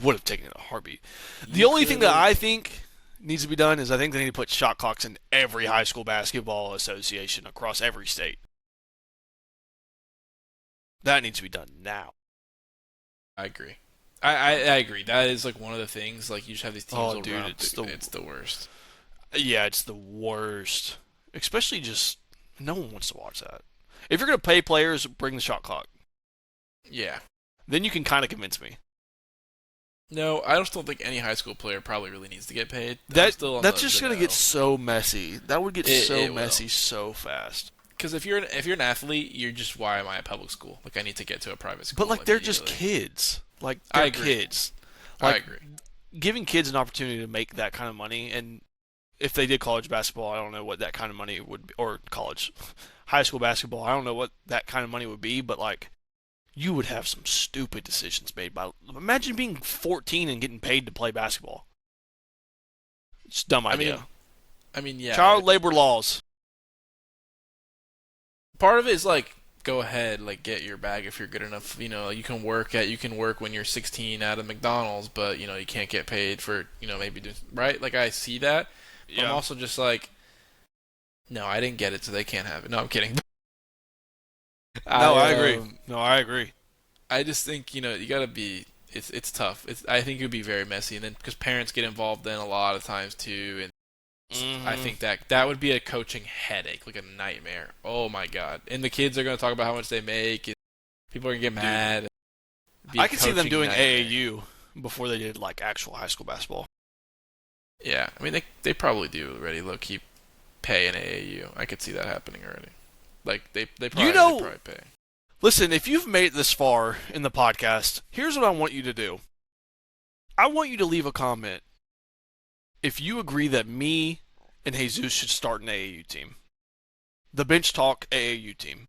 Would have taken it in a heartbeat. The You only thing that could've- I think needs to be done is I think they need to put shot clocks in every high school basketball association across every state. That needs to be done now. I agree. I agree. That is like one of the things. Like you just have these teams Oh, all dude, around. it's It's the worst. Yeah, it's the worst. Especially just no one wants to watch that. If you're gonna pay players, bring the shot clock. Yeah. Then you can kind of convince me. No, I just don't think any high school player probably really needs to get paid. That's just gonna get so messy. That would get so It messy will. so fast. Because if you're an athlete, you're just why am I at public school? Like I need to get to a private school. But like they're just immediately. kids. Like I they're agree. kids. I Like, agree. giving kids an opportunity to make that kind of money, and if they did college basketball, I don't know what that kind of money would be, or college, high school basketball, I don't know what that kind of money would be, but like, you would have some stupid decisions made by. Imagine being 14 and getting paid to play basketball. It's a dumb idea. I mean, yeah. Child labor laws. Part of it is like go ahead, like get your bag if you're good enough. You can work when you're 16 at a McDonald's, but you can't get paid for maybe doing right. Like I see that. But I'm also just like, no, I didn't get it, so they can't have it. No, I'm kidding. No, I agree. No, I agree. I just think you gotta be. It's tough. I think it would be very messy, and then because parents get involved then a lot of times too, and I think that would be a coaching headache, like a nightmare. Oh my god! And the kids are gonna talk about how much they make, and people are gonna get mad. I could see them coaching doing nightmare. AAU before they did like actual high school basketball. Yeah, I mean they probably do already low key pay an AAU. I could see that happening already. Like they probably pay. Listen, if you've made it this far in the podcast, here's what I want you to do. I want you to leave a comment if you agree that me and Jesus should start an AAU team. The Benchtalk AAU team.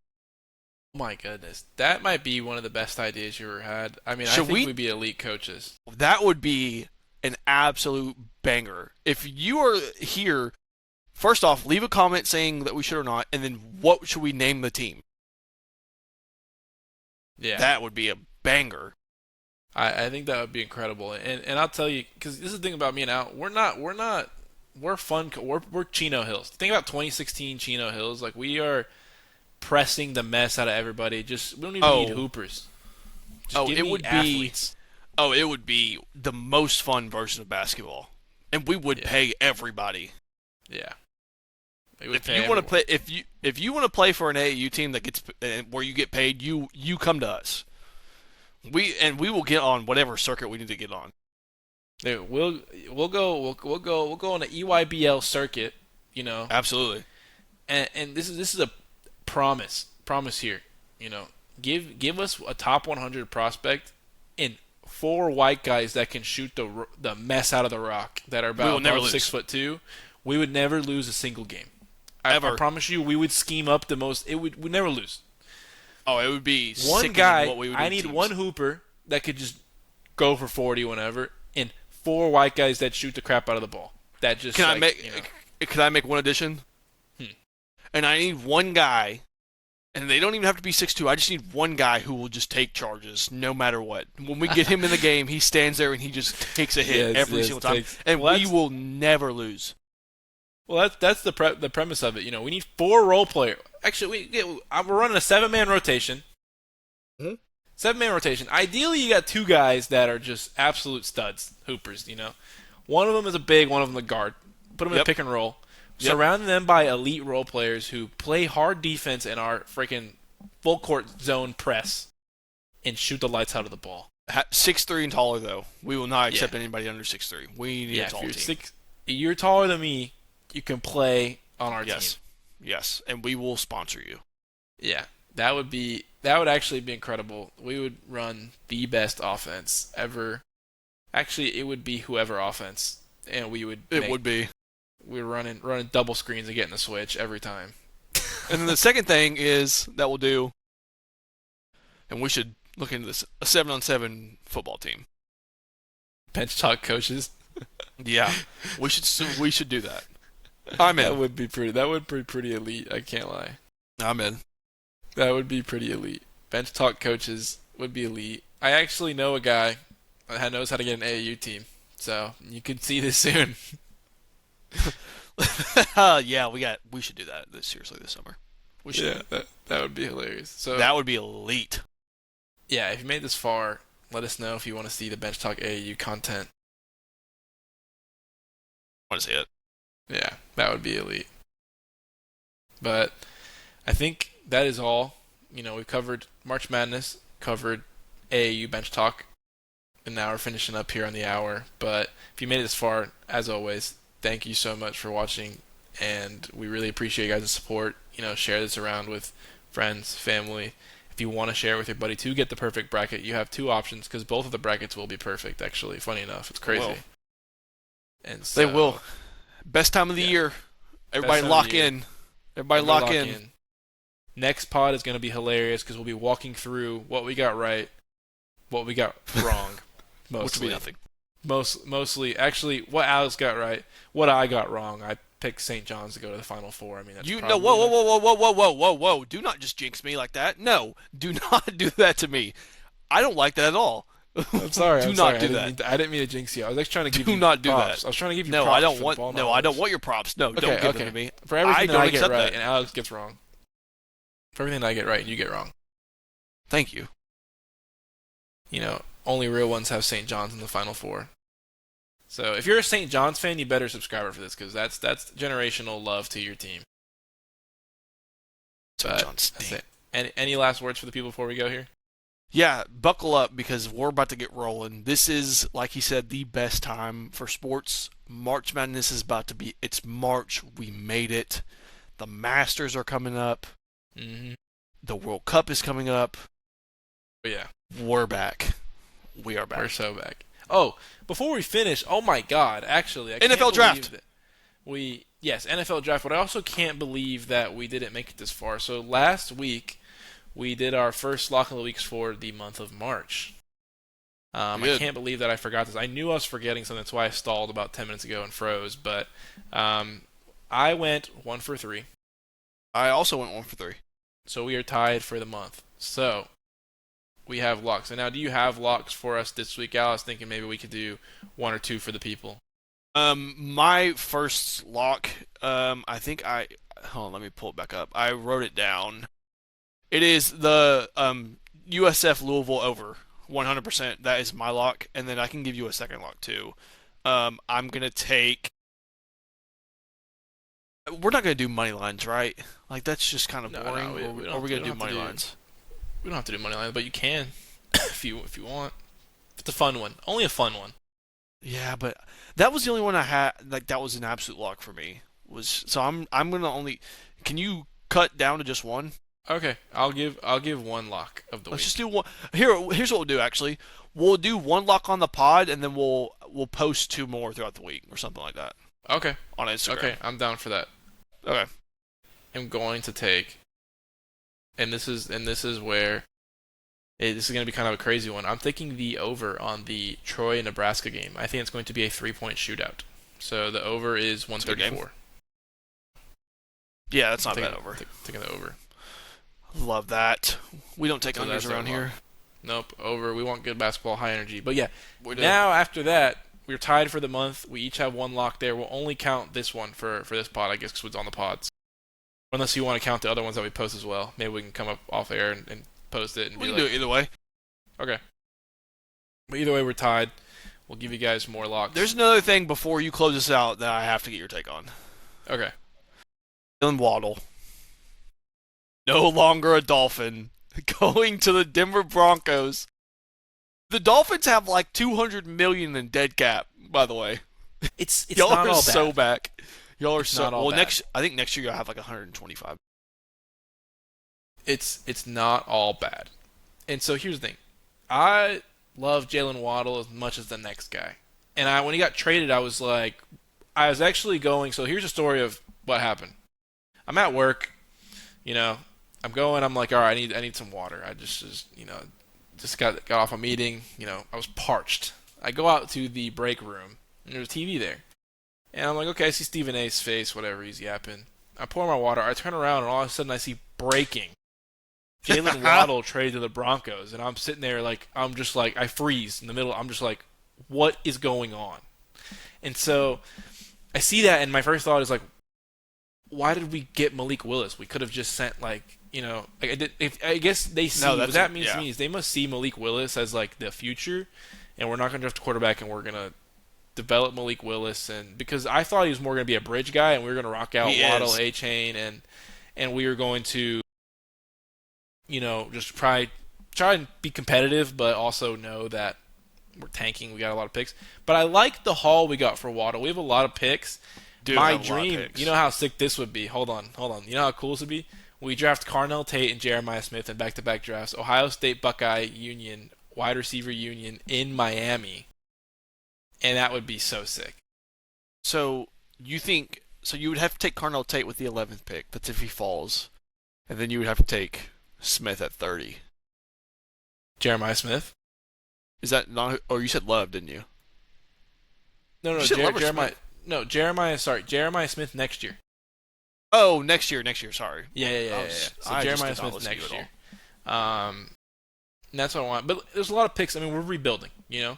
Oh my goodness, that might be one of the best ideas you ever had. I mean, I Should think we? we'd be elite coaches. That would be an absolute banger. If you are here, first off, leave a comment saying that we should or not, and then what should we name the team? Yeah, That would be a banger. I think that would be incredible. And I'll tell you, because this is the thing about me and Al, we're fun. We're Chino Hills. Think about 2016 Chino Hills. Like, we are pressing the mess out of everybody. Just, we don't even need hoopers. Just give it me would athletes. it would be the most fun version of basketball, and we would pay everybody. Yeah. If you want to play, if you want to play for an AAU team that gets where you get paid, you come to us. We will get on whatever circuit we need to get on. Dude, we'll go on the EYBL circuit, you know. Absolutely. And this is a promise here, you know. Give us a top 100 prospect and 4 white guys that can shoot the mess out of the rock that are about 6'2". We would never lose a single game. I promise you, we would scheme up the most. We'd never lose. Oh, it would be one guy. I need one hooper that could just go for 40 whenever, and 4 white guys that shoot the crap out of the ball. That just can I make one addition? And I need one guy, and they don't even have to be 6'2". I just need one guy who will just take charges no matter what. When we get him in the game, he stands there and he just takes a hit every single time, and we will never lose. Well, that's the premise of it. You know, we need 4 role players. Actually, we're running a 7-man rotation. 7-man rotation. Ideally, you got 2 guys that are just absolute studs, hoopers. You know, one of them is a big, one of them a guard. Put them in a pick and roll. Surround them by elite role players who play hard defense in our freaking full court zone press and shoot the lights out of the ball. 6'3" and taller, though. We will not accept anybody under 6'3". We need a tall team. You're taller than me. You can play on our team. Yes, and we will sponsor you. Yeah, that would actually be incredible. We would run the best offense ever. Actually, it would be whoever offense, and we would. We're running double screens and getting the switch every time. And then the second thing is that we'll do, and we should look into this, a 7-on-7 football team. Benchtalk coaches. Yeah, we should do that. I'm in. That would be pretty elite. I can't lie. I'm in. That would be pretty elite. Benchtalk coaches would be elite. I actually know a guy that knows how to get an AAU team, so you could see this soon. Yeah, we should do that seriously this summer. We should. Yeah, that would be hilarious. So that would be elite. Yeah, if you made this far, let us know if you want to see the Benchtalk AAU content. I want to see it. Yeah, that would be elite. But I think that is all. You know, we've covered March Madness, covered AAU Benchtalk, and now we're finishing up here on the hour. But if you made it this far, as always, thank you so much for watching, and we really appreciate you guys' support. You know, share this around with friends, family. If you want to share it with your buddy to get the perfect bracket, you have 2 options because both of the brackets will be perfect, actually. Funny enough, it's crazy. Well, and so, they will. Best time of the year. Everybody lock in. Everybody lock in. Next pod is going to be hilarious because we'll be walking through what we got right, what we got wrong, mostly. Which will be nothing. Mostly, actually, what Alex got right, what I got wrong. I picked St. John's to go to the Final Four. I mean, that's whoa. Do not just jinx me like that. No, do not do that to me. I don't like that at all. I'm sorry. Do not do that. I didn't mean to jinx you. I was actually trying to give you props. Do not do that. I was trying to give you props. I don't want your props. No, don't give them to me. For everything that I get right and Alex gets wrong. For everything that I get right and you get wrong. Thank you. You know, only real ones have St. John's in the Final Four. So if you're a St. John's fan, you better subscribe for this because that's generational love to your team. St. John's. Any last words for the people before we go here? Yeah, buckle up because we're about to get rolling. This is, like he said, the best time for sports. March Madness is about to be. It's March. We made it. The Masters are coming up. Mm-hmm. The World Cup is coming up. But yeah, We're back. We are we're back. so back. Oh, before we finish, oh my God! Actually, I can't NFL believe draft. that yes, NFL draft. But I also can't believe that we didn't make it this far. So last week we did our first lock of the weeks for the month of March. We I did. can't believe that I forgot this. I knew I was forgetting something. That's why I stalled about 10 minutes ago and froze. But um, I went 1 for 3. I also went 1 for 3. So we are tied for the month. So we have locks. And now, do you have locks for us this week, Al? I was thinking maybe we could do 1 or 2 for the people. My first lock. I think I. Hold on, let me pull it back up. I wrote it down. It is the USF Louisville over 100%. That is my lock, and then I can give you a second lock too. I'm gonna take. We're not gonna do money lines, right? Like that's just kind of No, boring. no, we Or don't. are we We gonna don't do have to money do. lines? We don't have to do money line, but you can if you want. It's a fun one. Only a fun one. Yeah, but that was the only one I had. Like that was an absolute lock for me. Was so I'm gonna only. Can you cut down to just one? Okay, I'll give one lock of the Let's just week. do one. Here's what we'll do. Actually, we'll do one lock on the pod, and then we'll post 2 more throughout the week or something like that Okay, on Instagram. okay, I'm down for that. Okay. I'm going to take, and this is where this is going to be kind of a crazy one. I'm taking the over on the Troy Nebraska game. I think it's going to be a 3-point shootout. So the over is It's a good game. 134. Yeah, that's I'm not bad over. taking the over. Love that. We don't take So that's unders our around lock. here. Nope, over. We want good basketball, high energy. But yeah, We do. now after that, we're tied for the month. We each have one lock there. We'll only count this one for this pod, I guess, because it's on the pods. Unless you want to count the other ones that we post as well. Maybe we can come up off air and post it and We be can like, do it either way. okay. But either way, we're tied. We'll give you guys more locks. There's another thing before you close this out that I have to get your take on. Okay. Dylan Waddle, no longer a Dolphin, going to the Denver Broncos. The Dolphins have like 200 million in dead cap, by the way. It's Y'all not are all so bad. back. Y'all are It's so not all well. bad. I think next year you'll have like 125. It's not all bad. And so here's the thing. I love Jalen Waddle as much as the next guy. And when he got traded, I was like, I was actually going. So here's a story of what happened. I'm at work, you know. I'm going. I'm like, all right, I need some water. I just got off a meeting. You know, I was parched. I go out to the break room, and there's a TV there. And I'm like, okay, I see Stephen A's face, whatever, he's yapping. I pour my water. I turn around, and all of a sudden I see breaking. Jalen Waddle traded to the Broncos, and I'm sitting there like, I'm just like, I freeze in the middle. I'm just like, what is going on? And so I see that, and my first thought is like, why did we get Malik Willis? We could have just sent like, you know, like I guess they see No, what that's that means to yeah. me is they must see Malik Willis as like the future, and we're not going to draft a quarterback, and we're going to develop Malik Willis, and because I thought he was more going to be a bridge guy, and we were going to rock out He Waddle, is. A Chain, and we were going to, you know, just try and be competitive, but also know that we're tanking. We got a lot of picks, but I like the haul we got for Waddle. We have a lot of picks. Dude, My have a lot of dream, picks. you know how sick this would be. Hold on. You know how cool this would be? We draft Carnell Tate and Jeremiah Smith in back-to-back drafts. Ohio State Buckeye Union, wide receiver union in Miami. And that would be so sick. So you think so? You would have to take Carnell Tate with the 11th pick. That's if he falls, and then you would have to take Smith at 30. Jeremiah Smith? Is that not? Or you said Love, didn't you? No, You said Love or Jeremiah. Smith? No, Jeremiah. Sorry, Jeremiah Smith next year. Oh, next year. Sorry. Yeah. So I just Jeremiah did not Smith listen to you next at year. And that's what I want. But there's a lot of picks. I mean, we're rebuilding, you know.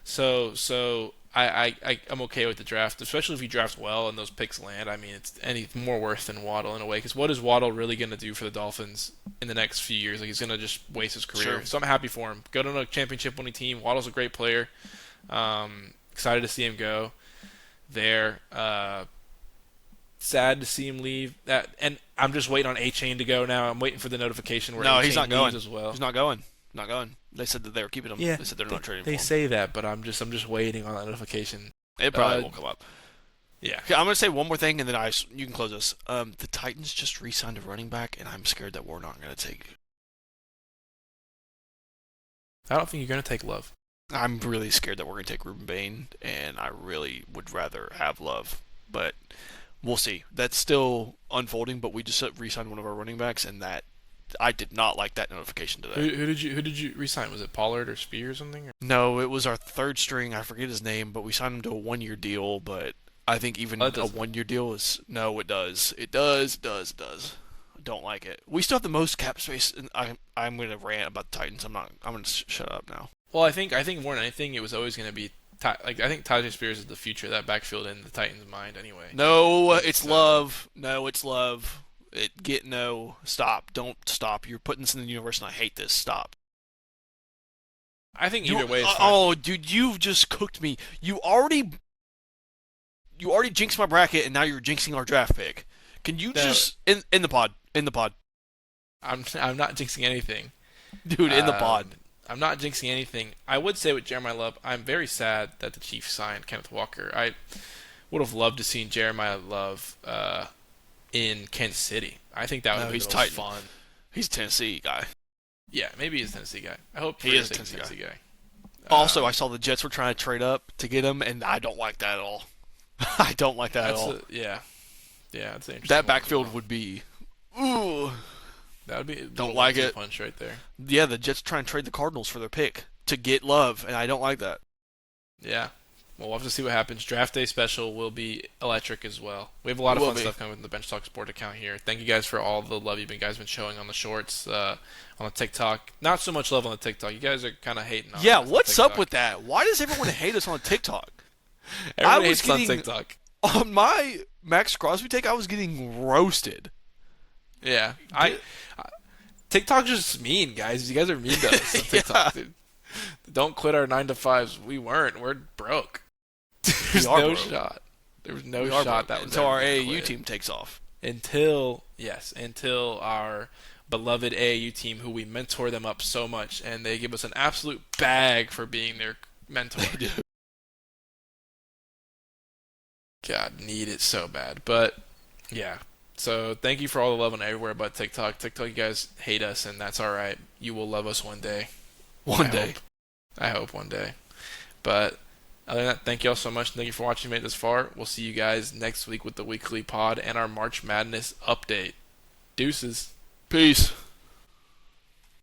So I'm okay with the draft, especially if you draft well and those picks land. I mean, it's any more worth than Waddle in a way. Because what is Waddle really going to do for the Dolphins in the next few years? Like he's going to just waste his career. Sure. So I'm happy for him. Go to a championship winning team. Waddle's a great player. Excited to see him go there. Sad to see him leave. And I'm just waiting on A Chain to go now. I'm waiting for the notification where No, A he's Chain not going. leaves as well. He's not going. Not going. They said that they were keeping him. Yeah, They said they're not trading they for him. say that, but I'm just waiting on that notification. It probably Uh, won't come up. Yeah. Okay, I'm gonna say one more thing, and then you can close this. The Titans just re-signed a running back, and I'm scared that we're not gonna take. I don't think you're gonna take Love. I'm really scared that we're gonna take Ruben Bain, and I really would rather have Love, but we'll see. That's still unfolding, but we just re-signed one of our running backs, and that I did not like that notification today. Who did you resign? Was it Pollard or Spear or something? No, it was our third string. I forget his name, but we signed him to a 1 year deal. But I think Oh, even that a doesn't. 1 year deal is no. It does. It does. It does. It does. I don't like it. We still have the most cap space, and I'm gonna rant about the Titans. I'm not. I'm gonna shut up now. Well, I think more than anything, it was always gonna be like I think Tyler Spears is the future of that backfield in the Titans' mind anyway. No, it's So love. No, it's love. No. Stop. Don't stop. You're putting this in the universe, and I hate this. Stop. I think either way is fine. Oh, dude, you've just cooked me. You already jinxed my bracket, and now you're jinxing our draft pick. Can you No, just in the pod, I'm not jinxing anything. dude, in the pod? Um, I'm not jinxing anything. I would say with Jeremiah Love, I'm very sad that the Chiefs signed Kenneth Walker. I would have loved to see Jeremiah Love in Kansas City. I think that would No, have been he's the most Titan. fun. He's a Tennessee guy. Yeah, maybe he's a Tennessee guy. I hope for He his is a sake he's a Tennessee Tennessee guy. Also, I saw the Jets were trying to trade up to get him, and I don't like that at all. I don't like that at all. Yeah, that's an interesting That one as backfield well. would be, ooh, That would be a don't little like one-two it. punch right there. Yeah, the Jets try and trade the Cardinals for their pick to get Love, and I don't like that. Yeah. Well, we'll have to see what happens. Draft day special will be electric as well. We have a lot It of will fun be. stuff coming with the Bench Talk Sport account here. Thank you guys for all the love you guys been showing on the shorts, on the TikTok. Not so much love on the TikTok. You guys are kind of hating on Yeah, us on what's up TikTok. with that? Why does everyone hate us on TikTok? I Everybody was hates us on getting TikTok. on my Max Crosby take. I was getting roasted. Yeah, TikTok's just mean, guys. You guys are mean to us on Yeah, TikTok, dude. Don't quit our 9 to 5s. We weren't. We're broke. we There's are no broke. shot. There was no We are shot broke that was until ever our gonna AAU quit. team takes off. Until our beloved AAU team, who we mentor them up so much, and they give us an absolute bag for being their mentor. They do. God, need it so bad. But yeah. So thank you for all the love on everywhere but TikTok. TikTok, you guys hate us, and that's all right. You will love us one day. One I day. hope. I hope one day. But other than that, thank you all so much. Thank you for watching. Made it this far. We'll see you guys next week with the weekly pod and our March Madness update. Deuces. Peace.